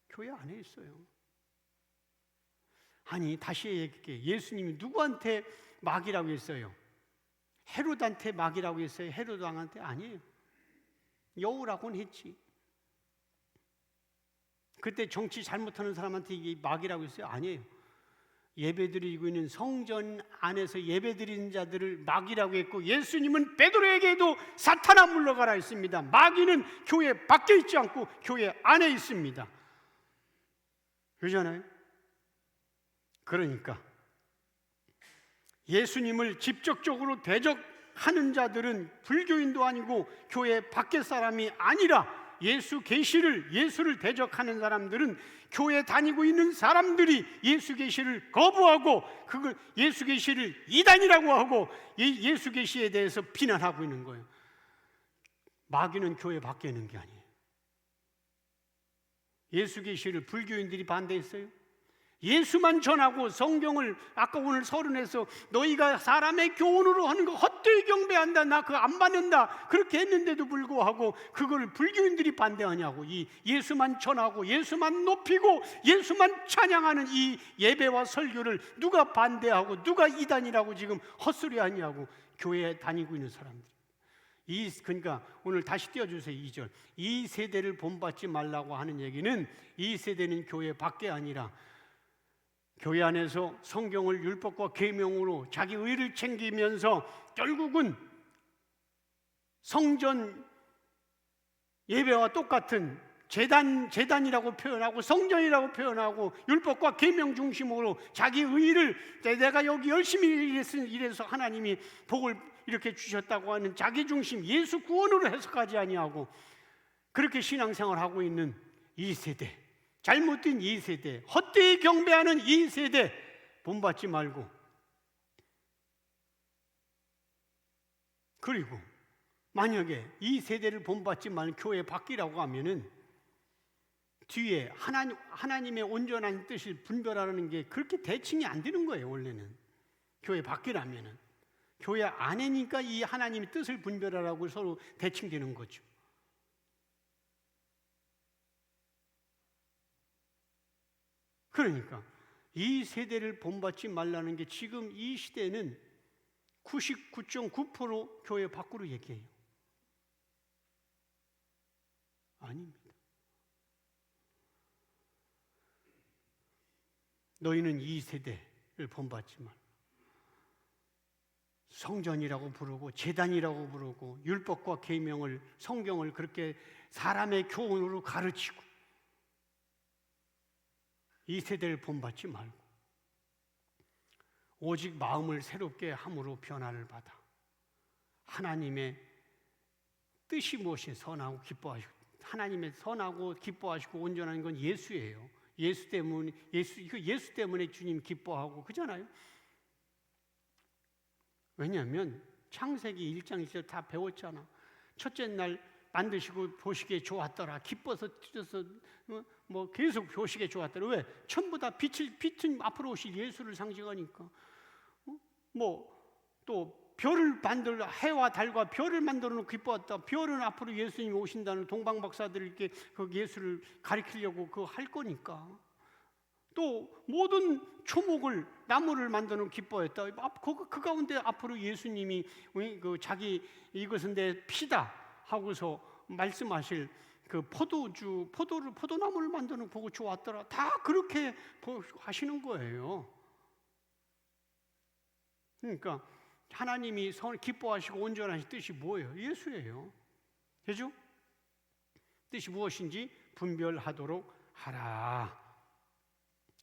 교회 안에 있어요. 아니, 다시 얘기할게요. 예수님이 누구한테 마귀라고 했어요? 헤롯한테 마귀라고 했어요? 헤롯 왕한테? 아니에요. 여우라고는 했지. 그때 정치 잘못하는 사람한테 이게 마귀라고 했어요? 아니에요. 예배드리고 있는 성전 안에서 예배드리는 자들을 마귀라고 했고, 예수님은 베드로에게도 사탄아 물러가라 했습니다. 마귀는 교회 밖에 있지 않고 교회 안에 있습니다. 그러잖아요. 그러니까 예수님을 직접적으로 대적하는 자들은 불교인도 아니고 교회 밖의 사람이 아니라, 예수를 대적하는 사람들은 교회 다니고 있는 사람들이 예수 계시를 거부하고 그걸 예수 계시를 이단이라고 하고 예수 계시에 대해서 비난하고 있는 거예요. 마귀는 교회 밖에 있는 게 아니에요. 예수 계시를 불교인들이 반대했어요. 예수만 전하고 성경을 아까 오늘 서론에서 너희가 사람의 교훈으로 하는 거 헛되이 경배한다, 나 그거 안 받는다 그렇게 했는데도 불구하고 그걸 불교인들이 반대하냐고. 이 예수만 전하고 예수만 높이고 예수만 찬양하는 이 예배와 설교를 누가 반대하고 누가 이단이라고 지금 헛소리 하냐고. 교회에 다니고 있는 사람들. 그러니까 오늘 다시 띄워주세요. 2절. 이 세대를 본받지 말라고 하는 얘기는, 이 세대는 교회 밖에 아니라 교회 안에서 성경을 율법과 계명으로 자기 의를 챙기면서 결국은 성전 예배와 똑같은 제단이라고 표현하고 성전이라고 표현하고 율법과 계명 중심으로 자기 의를, 내가 여기 열심히 일해서 하나님이 복을 이렇게 주셨다고 하는 자기 중심, 예수 구원으로 해석하지 아니하고 그렇게 신앙생활하고 있는 이 세대, 잘못된 이 세대, 헛되이 경배하는 이 세대 본받지 말고, 그리고 만약에 이 세대를 본받지 말고 교회 바뀌라고 하면은 뒤에 하나님의 온전한 뜻을 분별하라는 게 그렇게 대칭이 안 되는 거예요. 원래는 교회 바뀌라면은 교회 안에니까 이 하나님의 뜻을 분별하라고 서로 대칭되는 거죠. 그러니까 이 세대를 본받지 말라는 게 지금 이 시대는 99.9% 교회 밖으로 얘기해요. 아닙니다. 너희는 이 세대를 본받지 말. 성전이라고 부르고 제단이라고 부르고 율법과 계명을, 성경을 그렇게 사람의 교훈으로 가르치고 이 세대를 본받지 말고 오직 마음을 새롭게 함으로 변화를 받아 하나님의 뜻이 무엇이 선하고 기뻐하시고, 하나님의 선하고 기뻐하시고 온전한 건 예수예요. 예수 때문에 주님 기뻐하고 그잖아요. 왜냐하면 창세기 1장 1절 다 배웠잖아. 첫째 날 만드시고 보시기에 좋았더라. 기뻐서 찢어서 뭐 계속 보시기에 좋았더라. 왜? 전부 다 빛은 앞으로 오실 예수를 상징하니까. 또 별을 만들어, 해와 달과 별을 만들어 놓고 기뻐했다. 별은 앞으로 예수님이 오신다는 동방 박사들에게 그 예수를 가리키려고 그거 할 거니까. 또 모든 초목을, 나무를 만들어 놓고 기뻐했다. 그 가운데 앞으로 예수님이 자기 이것은 내 피다 하고서 말씀하실 그 포도나무를 만들어 놓고 보고 좋았더라. 다 그렇게 하시는 거예요. 그러니까 하나님이 기뻐하시고 온전하신 뜻이 뭐예요? 예수예요. 그죠? 뜻이 무엇인지 분별하도록 하라.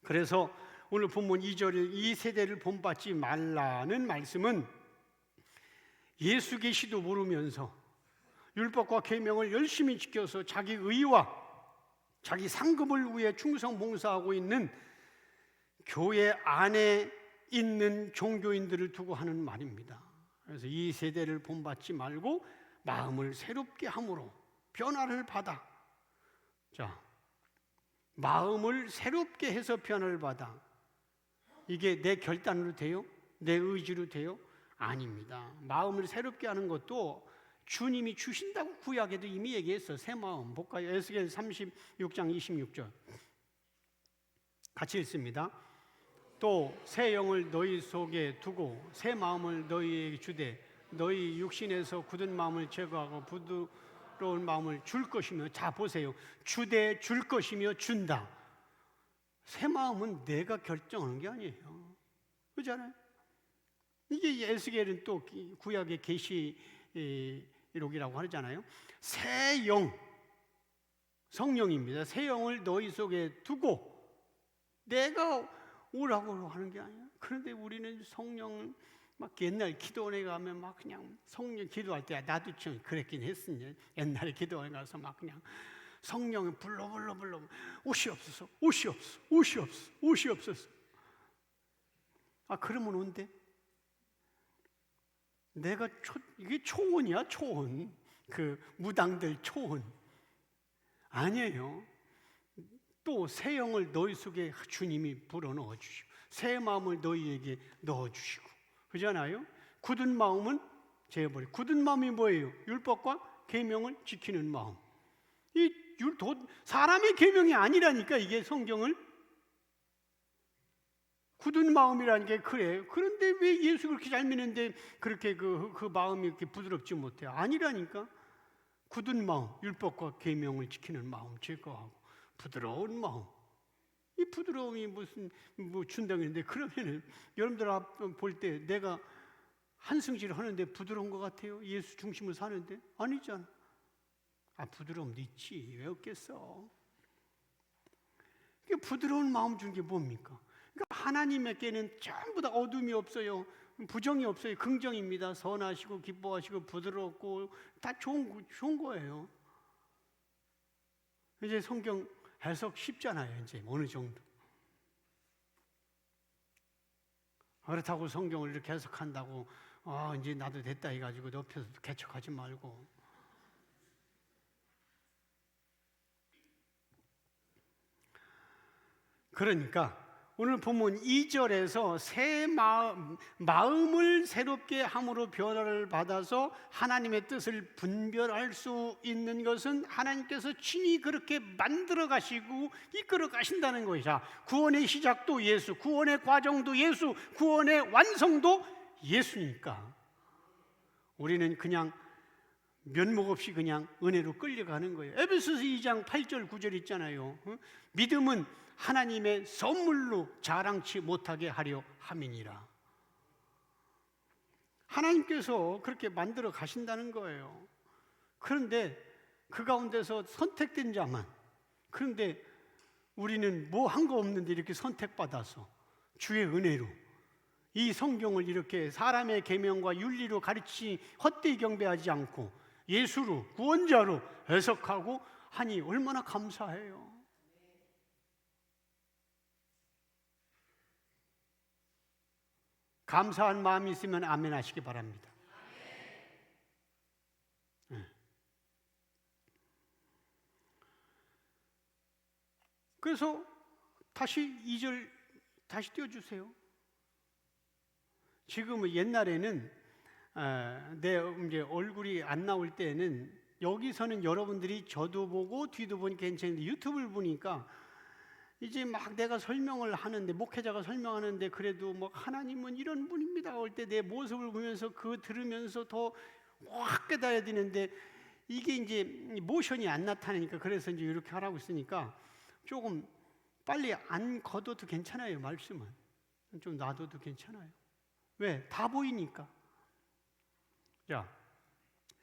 그래서 오늘 본문 2절에 이 세대를 본받지 말라는 말씀은 예수 계시도 모르면서 율법과 계명을 열심히 지켜서 자기 의와 자기 상급을 위해 충성 봉사하고 있는 교회 안에 있는 종교인들을 두고 하는 말입니다. 그래서 이 세대를 본받지 말고 마음을 새롭게 함으로 변화를 받아. 자, 마음을 새롭게 해서 변화를 받아. 이게 내 결단으로 돼요? 내 의지로 돼요? 아닙니다. 마음을 새롭게 하는 것도 주님이 주신다고 구약에도 이미 얘기했어요. 새 마음. 볼까요? 에스겔 36장 26절 같이 읽습니다. 또 새 영을 너희 속에 두고 새 마음을 너희에게 주되 너희 육신에서 굳은 마음을 제거하고 부드러운 마음을 줄 것이며. 자 보세요. 주되 줄 것이며 준다. 새 마음은 내가 결정하는 게 아니에요. 그렇잖아요. 이게 에스겔은 또 구약의 계시록이라고 하잖아요. 새 영, 성령입니다. 새 영을 너희 속에 두고 내가 오라고 하는 게 아니에요. 그런데 우리는 성령 막 옛날 기도원에 가면 막 그냥 성령 기도할 때 나도 좀 그랬긴 했으니 옛날에 기도원에 가서 막 그냥 성령을 불러 옷이 없어서 옷이 없어서. 아 그러면 온대. 내가 이게 초혼이야 초혼. 그 무당들 초혼 아니에요. 또 새 영을 너희 속에 주님이 불어넣어 주시고 새 마음을 너희에게 넣어 주시고 그러잖아요. 굳은 마음은 제어버리고. 굳은 마음이 뭐예요? 율법과 계명을 지키는 마음. 이 사람의 계명이 아니라니까. 이게 성경을 굳은 마음이라는 게 그래요. 그런데 왜 예수 그렇게 잘 믿는데 그렇게 그 마음이 이렇게 부드럽지 못해요? 아니라니까. 굳은 마음, 율법과 계명을 지키는 마음 제거하고 부드러운 마음. 이 부드러움이 무슨 준다고 했는데 그러면은 여러분들 볼 때 내가 한승질 하는데 부드러운 것 같아요? 예수 중심으로 사는데? 아니잖아. 아 부드러움도 있지. 왜 없겠어? 부드러운 마음 준 게 뭡니까? 그러니까 하나님에게는 전부 다 어둠이 없어요. 부정이 없어요. 긍정입니다. 선하시고 기뻐하시고 부드럽고 다 좋은 거예요. 이제 성경 해석 쉽잖아요. 이제 어느 정도. 그렇다고 성경을 이렇게 해석한다고 이제 나도 됐다 해가지고 높여서 개척하지 말고. 그러니까 오늘 본문 2절에서 새 마음을 새롭게 함으로 변화를 받아서 하나님의 뜻을 분별할 수 있는 것은 하나님께서 친히 그렇게 만들어 가시고 이끌어 가신다는 것이죠. 구원의 시작도 예수, 구원의 과정도 예수, 구원의 완성도 예수니까 우리는 그냥 면목 없이 그냥 은혜로 끌려가는 거예요. 에베소서 2장 8절 9절 있잖아요. 믿음은 하나님의 선물로 자랑치 못하게 하려 함이니라. 하나님께서 그렇게 만들어 가신다는 거예요. 그런데 그 가운데서 선택된 자만. 그런데 우리는 뭐 한 거 없는데 이렇게 선택받아서 주의 은혜로 이 성경을 이렇게 사람의 계명과 윤리로 가르치지 헛되이 경배하지 않고 예수로 구원자로 해석하고 하니 얼마나 감사해요. 감사한 마음이 있으면 아멘 하시기 바랍니다. 네. 그래서 다시 2절 다시 띄워주세요. 지금은 옛날에는 내 이제 얼굴이 안 나올 때는 여기서는 여러분들이 저도 보고 뒤도 보니 괜찮은데 유튜브를 보니까 이제 막 내가 설명을 하는데 목회자가 설명하는데 그래도 뭐 하나님은 이런 분입니다 할 때 내 모습을 보면서 그거 들으면서 더 확 깨달아야 되는데 이게 이제 모션이 안 나타나니까 그래서 이제 이렇게 하라고 했으니까 조금 빨리 안 걷어도 괜찮아요. 말씀은 좀 놔둬도 괜찮아요. 왜? 다 보이니까. 자,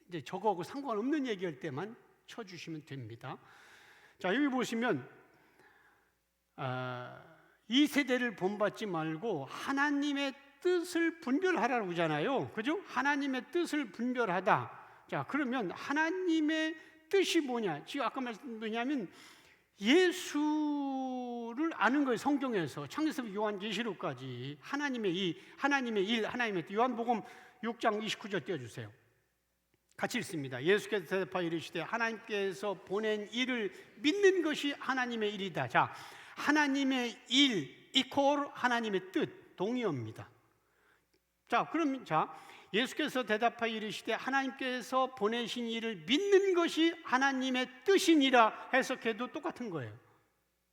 이제 저거하고 상관없는 얘기할 때만 쳐주시면 됩니다. 자, 여기 보시면 이 세대를 본받지 말고 하나님의 뜻을 분별하라고 하잖아요. 그죠? 하나님의 뜻을 분별하다. 자, 그러면 하나님의 뜻이 뭐냐? 지금 아까 말씀드린 뭐냐면 예수를 아는 거예요. 성경에서 창세기, 요한, 계시록까지 하나님의 일, 하나님의 뜻. 요한복음 6장 29절 띄워주세요. 같이 읽습니다. 예수께서 대답하여 이르시되 하나님께서 보낸 일을 믿는 것이 하나님의 일이다. 자, 하나님의 일 이퀄 하나님의 뜻, 동의어입니다. 자, 그럼 예수께서 대답하여 이르시되 하나님께서 보내신 일을 믿는 것이 하나님의 뜻이니라 해석해도 똑같은 거예요.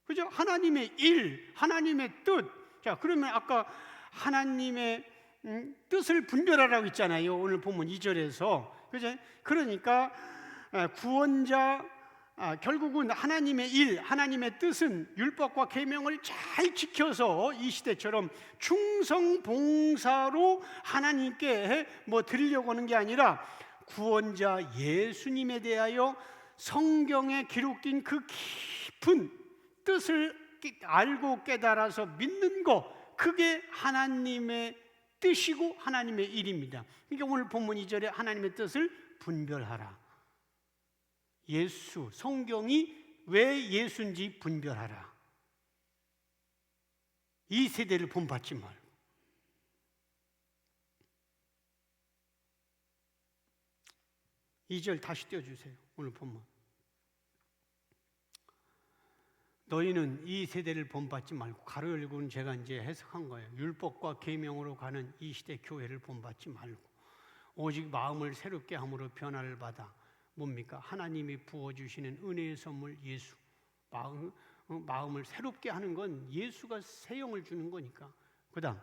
그죠? 하나님의 일, 하나님의 뜻. 자, 그러면 아까 하나님의 뜻을 분별하라고 했잖아요. 오늘 본문 2절에서. 그죠? 그러니까 구원자, 결국은 하나님의 일, 하나님의 뜻은 율법과 계명을 잘 지켜서 이 시대처럼 충성 봉사로 하나님께 드리려고 하는 게 아니라 구원자 예수님에 대하여 성경에 기록된 그 깊은 뜻을 알고 깨달아서 믿는 것, 그게 하나님의 뜻이고 하나님의 일입니다. 그러니까 오늘 본문 2절에 하나님의 뜻을 분별하라. 예수, 성경이 왜 예수인지 분별하라. 이 세대를 본받지 말고. 이 절 다시 띄워주세요. 오늘 본문. 너희는 이 세대를 본받지 말고, 가로 열고는 제가 이제 해석한 거예요. 율법과 계명으로 가는 이 시대 교회를 본받지 말고 오직 마음을 새롭게 함으로 변화를 받아, 뭡니까? 하나님이 부어주시는 은혜의 선물 예수. 마음을 새롭게 하는 건 예수가 새 영을 주는 거니까. 그 다음,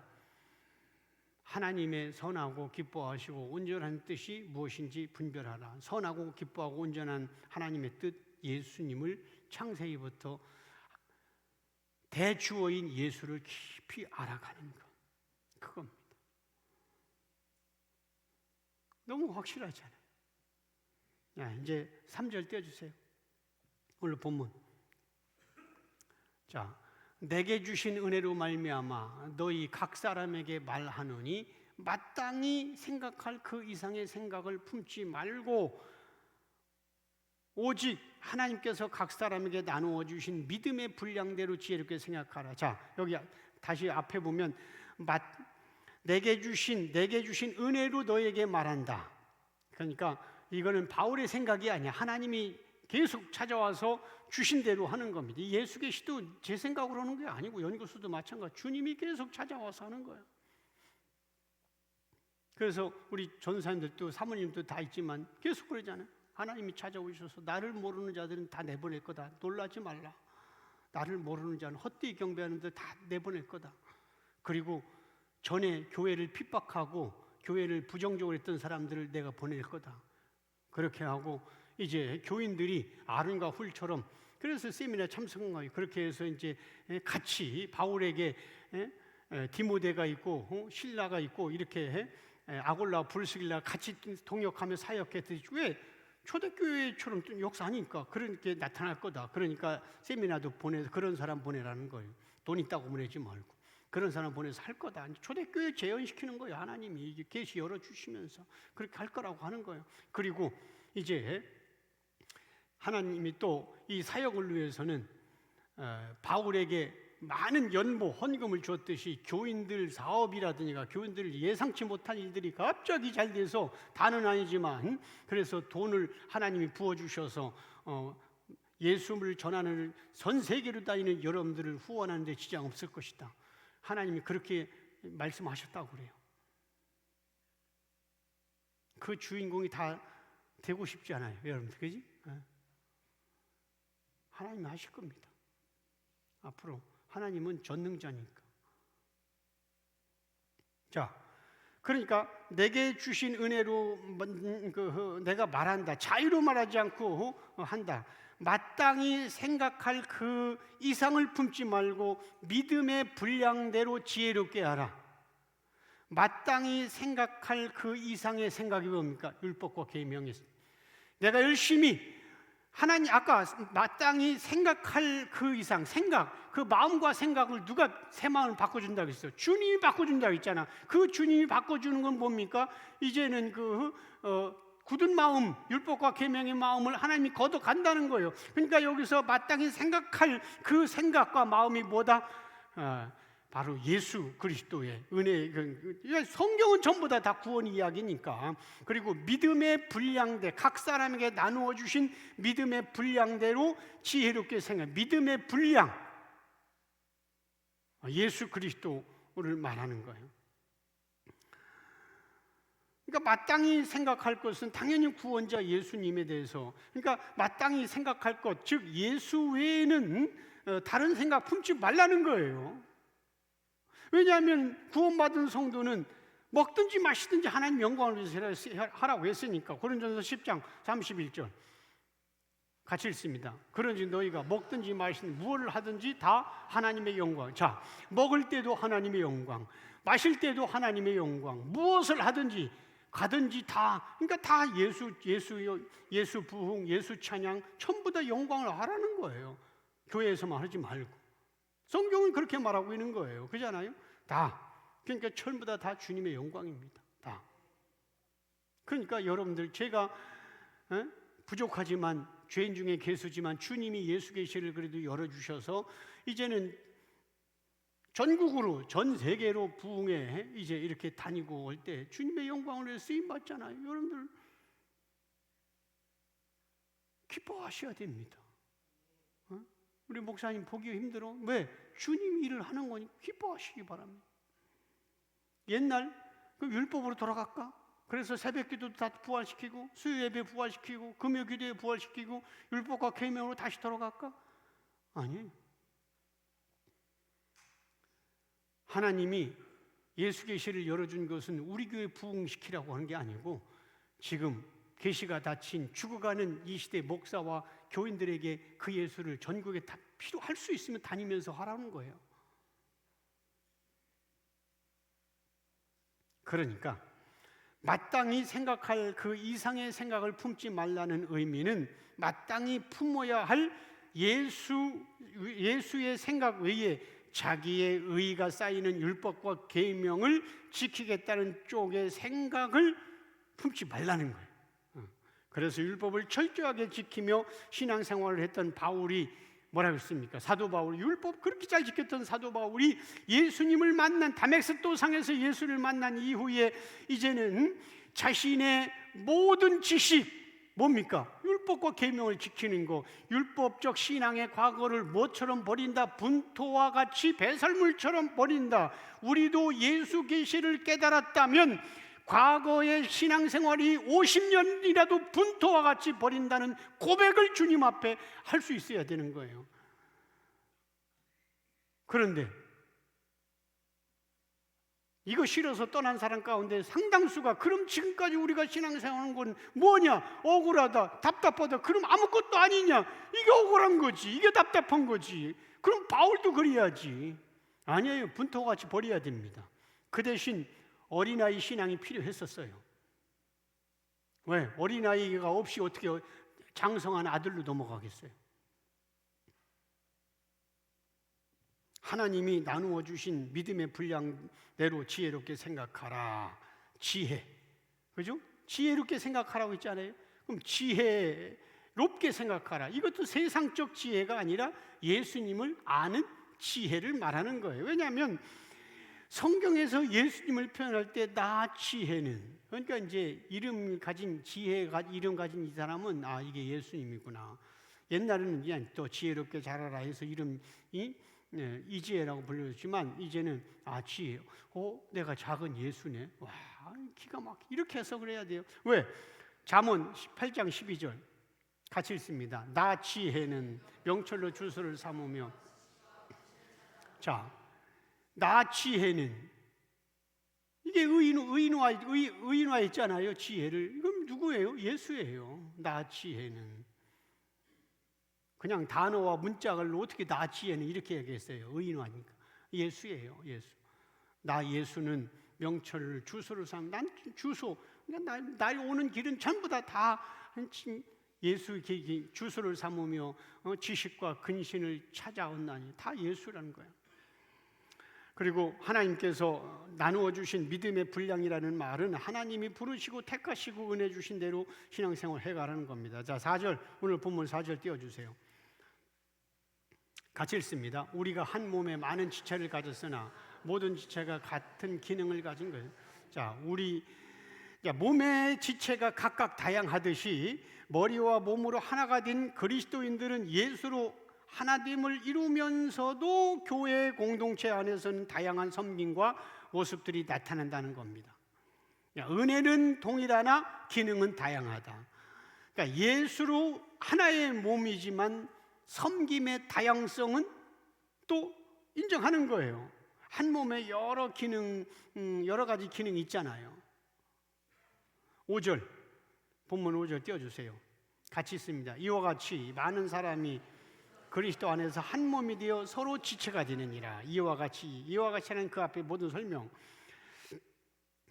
하나님의 선하고 기뻐하시고 온전한 뜻이 무엇인지 분별하라. 선하고 기뻐하고 온전한 하나님의 뜻, 예수님을 창세기부터 대주어인 예수를 깊이 알아가는 것, 그겁니다. 너무 확실하잖아요. 이제 3절 띄워주세요. 오늘 본문. 자, 내게 주신 은혜로 말미암아 너희 각 사람에게 말하노니 마땅히 생각할 그 이상의 생각을 품지 말고 오직 하나님께서 각 사람에게 나누어 주신 믿음의 분량대로 지혜롭게 생각하라. 자, 여기 다시 앞에 보면 내게 주신 은혜로 너에게 말한다. 그러니까 이거는 바울의 생각이 아니야. 하나님이 계속 찾아와서 주신 대로 하는 겁니다. 예수 계시도 제 생각으로 하는 게 아니고 연구소도 마찬가지. 주님이 계속 찾아와서 하는 거예요. 그래서 우리 전사님들도 사모님도 다 있지만 계속 그러잖아요. 하나님이 찾아오셔서 나를 모르는 자들은 다 내보낼 거다. 놀라지 말라. 나를 모르는 자는 헛되이 경배하는 데 다 내보낼 거다. 그리고 전에 교회를 핍박하고 교회를 부정적으로 했던 사람들을 내가 보낼 거다. 그렇게 하고 이제 교인들이 아론과 훌처럼, 그래서 세미나 참석하고 그렇게 해서 이제 같이 바울에게 디모데가 있고 실라가 있고 이렇게 아골라 브리스길라 같이 동역하며 사역했듯이 왜 초대교회처럼 좀 역사하니까 그렇게 나타날 거다. 그러니까 세미나도 보내서 그런 사람 보내라는 거예요. 돈 있다고 보내지 말고 그런 사람 보내서 할 거다. 초대교회 재현시키는 거예요. 하나님이 계시 열어주시면서 그렇게 할 거라고 하는 거예요. 그리고 이제 하나님이 또 이 사역을 위해서는 바울에게 많은 연보, 헌금을 줬듯이 교인들 사업이라든가 교인들 예상치 못한 일들이 갑자기 잘 돼서 다는 아니지만 그래서 돈을 하나님이 부어주셔서 예수를 전하는 전 세계로 다니는 여러분들을 후원하는 데 지장 없을 것이다. 하나님이 그렇게 말씀하셨다고 그래요. 그 주인공이 다 되고 싶지 않아요, 여러분들, 그지? 하나님이 하실 겁니다. 앞으로 하나님은 전능자니까. 자, 그러니까 내게 주신 은혜로 내가 말한다. 자유로 말하지 않고 한다. 마땅히 생각할 그 이상을 품지 말고 믿음의 분량대로 지혜롭게 하라. 마땅히 생각할 그 이상의 생각이 뭡니까? 율법과 계명이. 내가 열심히 하나님, 아까 마땅히 생각할 그 이상, 생각, 그 마음과 생각을 누가 새 마음을 바꿔준다고 했어요? 주님이 바꿔준다고 했잖아. 그 주님이 바꿔주는 건 뭡니까? 이제는 굳은 마음, 율법과 계명의 마음을 하나님이 거둬간다는 거예요. 그러니까 여기서 마땅히 생각할 그 생각과 마음이 뭐다? 바로 예수 그리스도의 은혜. 성경은 전부 다 구원 이야기니까. 그리고 믿음의 분량대, 각 사람에게 나누어 주신 믿음의 분량대로 지혜롭게 생각. 믿음의 분량, 예수 그리스도를 말하는 거예요. 그러니까 마땅히 생각할 것은 당연히 구원자 예수님에 대해서, 그러니까 마땅히 생각할 것, 즉 예수 외에는 다른 생각 품지 말라는 거예요. 왜냐하면 구원받은 성도는 먹든지 마시든지 하나님 영광을 위해서 하라고 했으니까. 고린도전서 10장 31절 같이 읽습니다. 그런지 너희가 먹든지 마시든지 무엇을 하든지 다 하나님의 영광. 자, 먹을 때도 하나님의 영광, 마실 때도 하나님의 영광, 무엇을 하든지 가든지 다, 그러니까 다 예수 부흥, 예수 찬양 전부 다 영광을 하라는 거예요. 교회에서만 하지 말고. 성경은 그렇게 말하고 있는 거예요. 그렇잖아요? 다. 그러니까 전부 다 주님의 영광입니다. 다. 그러니까 여러분들, 제가 부족하지만 죄인 중에 괴수지만 주님이 예수 계시를 그래도 열어주셔서 이제는 전국으로, 전 세계로 부흥에 이제 이렇게 다니고 올 때 주님의 영광을 위해 쓰임 받잖아요. 여러분들 기뻐하셔야 됩니다. 우리 목사님 보기 힘들어? 왜? 주님 일을 하는 거니 기뻐하시기 바랍니다. 옛날 그 율법으로 돌아갈까? 그래서 새벽기도 다 부활시키고 수요예배 부활시키고 금요기도에 부활시키고 율법과 계명으로 다시 돌아갈까? 아니에요. 하나님이 예수 계시를 열어준 것은 우리 교회 부흥시키라고 하는 게 아니고, 지금 계시가 닫힌 죽어가는 이 시대 목사와 교인들에게 그 예수를 전국에 다 필요할 수 있으면 다니면서 하라는 거예요. 그러니까 마땅히 생각할 그 이상의 생각을 품지 말라는 의미는 마땅히 품어야 할 예수의 생각 외에 자기의 의의가 쌓이는 율법과 계명을 지키겠다는 쪽의 생각을 품지 말라는 거예요. 그래서 율법을 철저하게 지키며 신앙생활을 했던 바울이 뭐라고 했습니까? 사도 바울이, 율법 그렇게 잘 지켰던 사도 바울이 예수님을 만난 다메섹도 상에서 예수를 만난 이후에 이제는 자신의 모든 지식, 뭡니까? 율법과 계명을 지키는 거, 율법적 신앙의 과거를 뭐처럼 버린다? 분토와 같이 배설물처럼 버린다. 우리도 예수 계시를 깨달았다면 과거의 신앙생활이 50년이라도 분토와 같이 버린다는 고백을 주님 앞에 할 수 있어야 되는 거예요. 그런데 이거 싫어서 떠난 사람 가운데 상당수가, 그럼 지금까지 우리가 신앙생활하는 건 뭐냐? 억울하다, 답답하다, 그럼 아무것도 아니냐? 이게 억울한 거지, 이게 답답한 거지. 그럼 바울도 그래야지. 아니에요. 분토와 같이 버려야 됩니다. 그 대신 어린아이 신앙이 필요했었어요. 왜? 어린아이가 없이 어떻게 장성한 아들로 넘어가겠어요? 하나님이 나누어 주신 믿음의 분량대로 지혜롭게 생각하라. 지혜, 그죠? 지혜롭게 생각하라고 했잖아요. 그럼 지혜롭게 생각하라. 이것도 세상적 지혜가 아니라 예수님을 아는 지혜를 말하는 거예요. 왜냐하면 성경에서 예수님을 표현할 때 나 지혜는, 그러니까 이제 이름 가진 이 사람은 이게 예수님이구나. 옛날에는 그냥 또 지혜롭게 자라라 해서 이름이 이지혜라고 불렸지만 이제는 지혜요. 내가 작은 예수네. 와, 기가 막혀. 이렇게 해서 그래야 돼요. 왜? 잠언 8장 12절 같이 읽습니다. 나 지혜는 명철로 주소를 삼으며. 자, 나 지혜는, 이게 의인화했잖아요. 지혜를. 이건 누구예요? 예수예요. 나 지혜는. 그냥 단어와 문자കള로 어떻게 나 지혜는 이렇게 얘기했어요. 의인화니까. 예수예요. 예수. 나 예수는 명철을 주소를 삼. 난 주소. 날 오는 길은 전부 다 예수 주소를 삼으며 지식과 근신을 찾아온다니. 다 예수라는 거예요. 그리고 하나님께서 나누어 주신 믿음의 분량이라는 말은 하나님이 부르시고 택하시고 은혜 주신 대로 신앙생활 해가라는 겁니다. 자, 4절, 오늘 본문 4절 띄워주세요. 같이 읽습니다. 우리가 한 몸에 많은 지체를 가졌으나 모든 지체가 같은 기능을 가진 거예요. 자, 몸의 지체가 각각 다양하듯이 머리와 몸으로 하나가 된 그리스도인들은 예수로 하나됨을 이루면서도 교회 공동체 안에서는 다양한 섬김과 모습들이 나타난다는 겁니다. 은혜는 동일하나 기능은 다양하다. 그러니까 예수로 하나의 몸이지만 섬김의 다양성은 또 인정하는 거예요. 한 몸에 여러 가지 기능이 있잖아요. 5절, 본문 5절 띄워주세요. 같이 있습니다. 이와 같이 많은 사람이 그리스도 안에서 한 몸이 되어 서로 지체가 되느니라. 이와 같이는 그 앞에 모든 설명.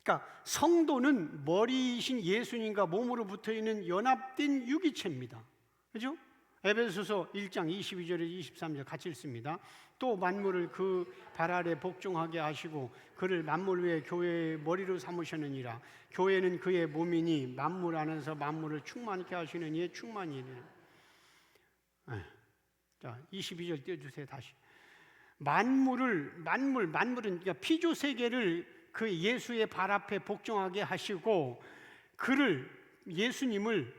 그러니까 성도는 머리이신 예수님과 몸으로 붙어있는 연합된 유기체입니다. 그죠? 에베소서 1장 22절에 23절 같이 읽습니다. 또 만물을 그 발 아래 복종하게 하시고 그를 만물 위에 교회의 머리로 삼으셨느니라. 교회는 그의 몸이니 만물 안에서 만물을 충만케 하시는 이의 충만이니라. 자, 22절 띄워주세요. 다시. 만물은 그러니까 피조 세계를 그 예수의 발 앞에 복종하게 하시고 그를 예수님을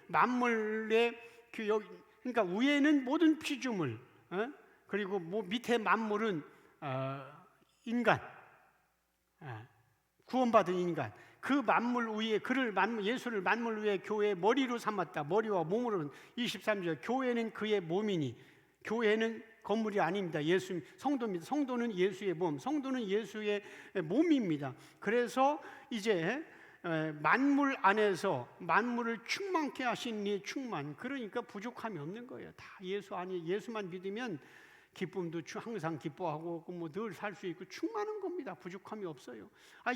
만물의 그러니까 위에는 모든 피조물, 그리고 밑에 만물은 인간, 구원받은 인간. 그 만물 위에 예수를 만물 위에 교회의 머리로 삼았다. 머리와 몸으로. 23절 교회는 그의 몸이니. 교회는 건물이 아닙니다. 예수 성도입니다. 성도는 예수의 몸, 성도는 예수의 몸입니다. 그래서 이제 만물 안에서 만물을 충만케 하신 이 충만, 그러니까 부족함이 없는 거예요. 다 예수 안에 예수만 믿으면 기쁨도 항상 기뻐하고 늘 살 수 있고 충만한 겁니다. 부족함이 없어요.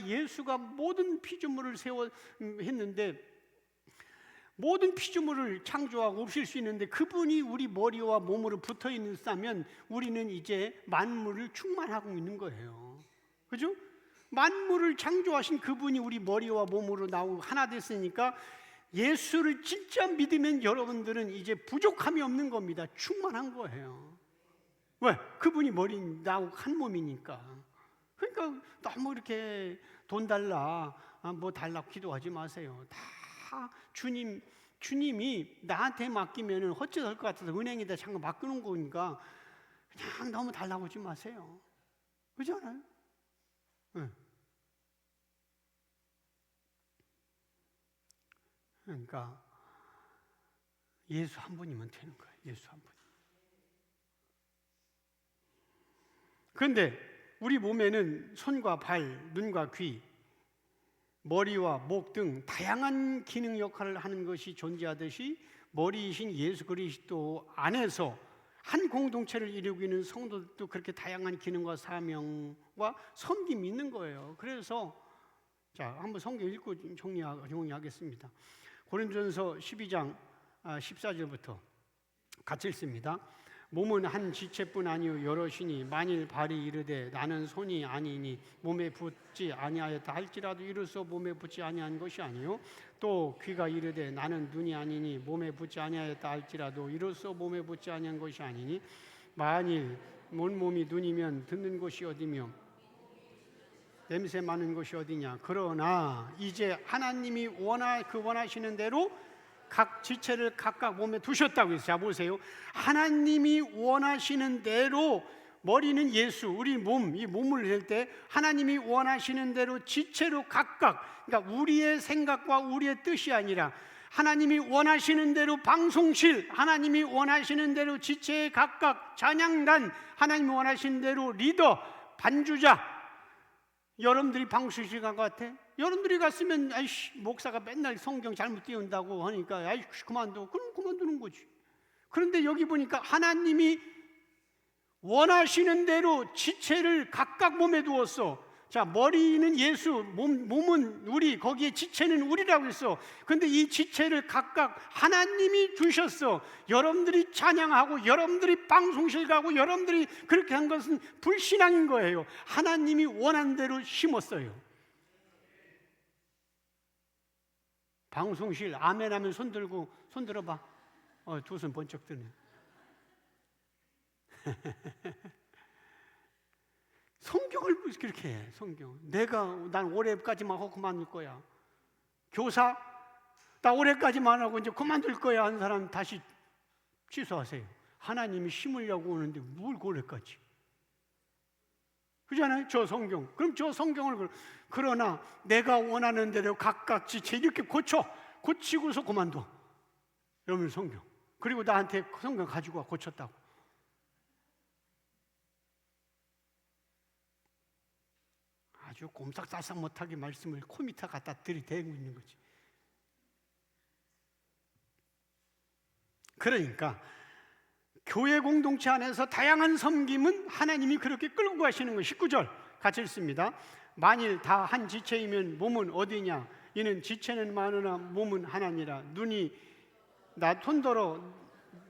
예수가 모든 피조물을 했는데 모든 피조물을 창조하고 없앨 수 있는데 그분이 우리 머리와 몸으로 붙어 있다면 우리는 이제 만물을 충만하고 있는 거예요. 그죠? 만물을 창조하신 그분이 우리 머리와 몸으로 나오고 하나 됐으니까 예수를 진짜 믿으면 여러분들은 이제 부족함이 없는 겁니다. 충만한 거예요. 왜? 그분이 머리 나하고 한 몸이니까. 그러니까 너무 이렇게 돈 달라, 뭐 달라고 기도하지 마세요. 다 주님이 나한테 맡기면 헛짓할 것 같아서 은행에다 잠깐 맡겨놓은 거니까 그냥 너무 달라고 하지 마세요. 그렇지 않아요? 응. 그러니까 예수 한 분이면 되는 거예요. 예수 한 분. 그런데 우리 몸에는 손과 발, 눈과 귀, 머리와 목 등 다양한 기능 역할을 하는 것이 존재하듯이 머리이신 예수 그리스도 안에서 한 공동체를 이루고 있는 성도들도 그렇게 다양한 기능과 사명과 섬김이 있는 거예요. 그래서 자, 한번 성경 읽고 정리하겠습니다. 고린도전서 12장 14절부터 같이 읽습니다. 몸은 한 지체뿐 아니요 여럿이니 만일 발이 이르되 나는 손이 아니니 몸에 붙지 아니하였다 할지라도 이로써 몸에 붙지 아니한 것이 아니요 또 귀가 이르되 나는 눈이 아니니 몸에 붙지 아니하였다 할지라도 이로써 몸에 붙지 아니한 것이 아니니 만일 온몸이 눈이면 듣는 곳이 어디며 냄새 맡는 곳이 어디냐. 그러나 이제 하나님이 원하시는 대로 각 지체를 각각 몸에 두셨다고 해서 자 보세요. 하나님이 원하시는 대로 머리는 예수, 우리 몸, 이 몸을 낼 때 하나님이 원하시는 대로 지체로 각각, 그러니까 우리의 생각과 우리의 뜻이 아니라 하나님이 원하시는 대로 방송실, 하나님이 원하시는 대로 지체에 각각 찬양단, 하나님이 원하시는 대로 리더, 반주자. 여러분들이 방송실 간 것 같아? 여러분들이 갔으면 아이씨 목사가 맨날 성경 잘못 띄운다고 하니까 아이씨 그만둬. 그럼 그만두는 거지. 그런데 여기 보니까 하나님이 원하시는 대로 지체를 각각 몸에 두었어. 자, 머리는 예수, 몸은 우리, 거기에 지체는 우리라고 했어. 근데 이 지체를 각각 하나님이 주셨어. 여러분들이 찬양하고 여러분들이 방송실 가고 여러분들이 그렇게 한 것은 불신앙인 거예요. 하나님이 원한 대로 심었어요. 방송실 아멘 하면 손 들고, 손 들어봐. 두 손 번쩍 드네. 성경을 그렇게 해. 성경. 난 올해까지만 하고 그만둘 거야. 교사, 나 올해까지만 하고 이제 그만둘 거야 하는 사람 다시 취소하세요. 하나님이 심으려고 오는데 뭘 올해까지? 그렇잖아요. 저 성경. 그럼 저 성경을, 그러나 내가 원하는 대로 각각 지체 이렇게 고치고서 그만둬. 여러분 성경. 그리고 나한테 성경 가지고 와, 고쳤다고. 아주 꼼짝달싹 못하게 말씀을 코 밑에 갖다 들이대고 있는 거지. 그러니까 교회 공동체 안에서 다양한 섬김은 하나님이 그렇게 끌고 가시는 거. 19절 같이 읽습니다. 만일 다 한 지체이면 몸은 어디냐? 이는 지체는 많으나 몸은 하나니라. 눈이 나 손더러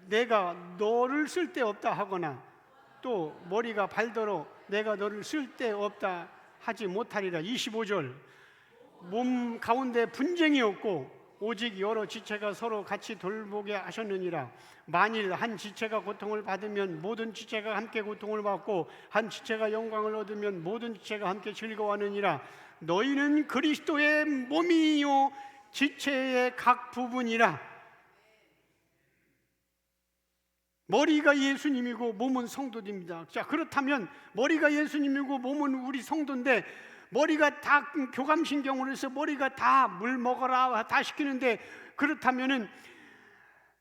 내가 너를 쓸데없다 하거나 또 머리가 발더러 내가 너를 쓸데없다 하지 못하리라. 25절 몸 가운데 분쟁이 없고 오직 여러 지체가 서로 같이 돌보게 하셨느니라. 만일 한 지체가 고통을 받으면 모든 지체가 함께 고통을 받고 한 지체가 영광을 얻으면 모든 지체가 함께 즐거워하느니라. 너희는 그리스도의 몸이요 지체의 각 부분이라. 머리가 예수님이고 몸은 성도입니다. 자, 그렇다면 머리가 예수님이고 몸은 우리 성도인데 머리가 다 교감신경으로 해서 머리가 다 물 먹어라 다 시키는데, 그렇다면은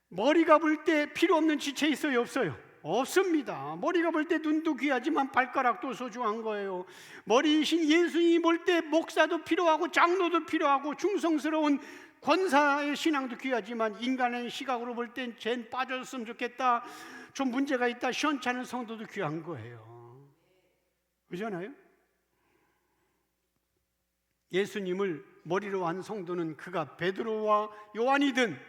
머리가 볼 때 필요 없는 지체 있어요, 없어요? 없습니다. 머리가 볼 때 눈도 귀하지만 발가락도 소중한 거예요. 머리이신 예수님이 볼 때 목사도 필요하고 장로도 필요하고 중성스러운 권사의 신앙도 귀하지만 인간의 시각으로 볼 땐 쟨 빠졌으면 좋겠다, 좀 문제가 있다, 시원찮은 성도도 귀한 거예요. 그렇잖아요? 예수님을 머리로 한 성도는 그가 베드로와 요한이든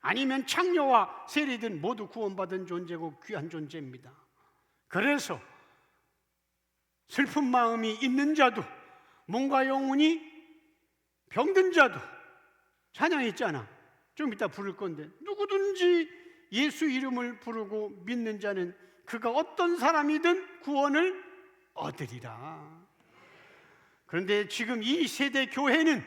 아니면 창녀와 세리든 모두 구원받은 존재고 귀한 존재입니다. 그래서 슬픈 마음이 있는 자도 몸과 영혼이 병든 자도 찬양했잖아. 좀 이따 부를 건데 누구든지 예수 이름을 부르고 믿는 자는 그가 어떤 사람이든 구원을 얻으리라. 그런데 지금 이 세대 교회는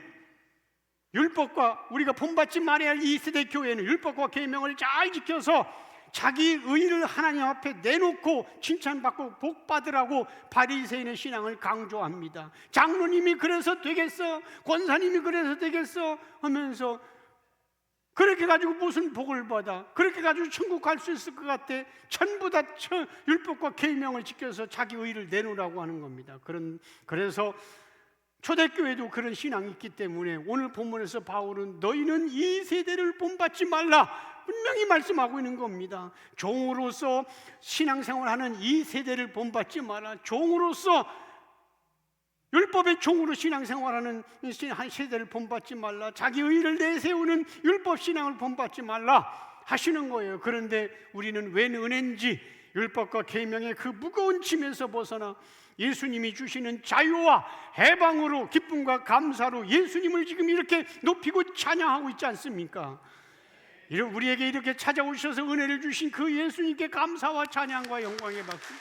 율법과 우리가 본받지 말아야 할 이 세대 교회는 율법과 계명을 잘 지켜서 자기 의를 하나님 앞에 내놓고 칭찬받고 복받으라고 바리새인의 신앙을 강조합니다. 장로님이 그래서 되겠어, 권사님이 그래서 되겠어 하면서 그렇게 가지고 무슨 복을 받아, 그렇게 가지고 천국 갈 수 있을 것 같아. 전부 다 율법과 계명을 지켜서 자기 의를 내놓으라고 하는 겁니다. 그래서 초대교회도 그런 신앙이 있기 때문에 오늘 본문에서 바울은 너희는 이 세대를 본받지 말라 분명히 말씀하고 있는 겁니다. 종으로서 신앙생활하는 이 세대를 본받지 마라. 종으로서 율법의 종으로 신앙생활하는 세대를 본받지 말라. 자기 의를 내세우는 율법 신앙을 본받지 말라 하시는 거예요. 그런데 우리는 웬 은혜인지 율법과 계명의 그 무거운 짐에서 벗어나 예수님이 주시는 자유와 해방으로 기쁨과 감사로 예수님을 지금 이렇게 높이고 찬양하고 있지 않습니까? 우리에게 이렇게 찾아오셔서 은혜를 주신 그 예수님께 감사와 찬양과 영광의 박수.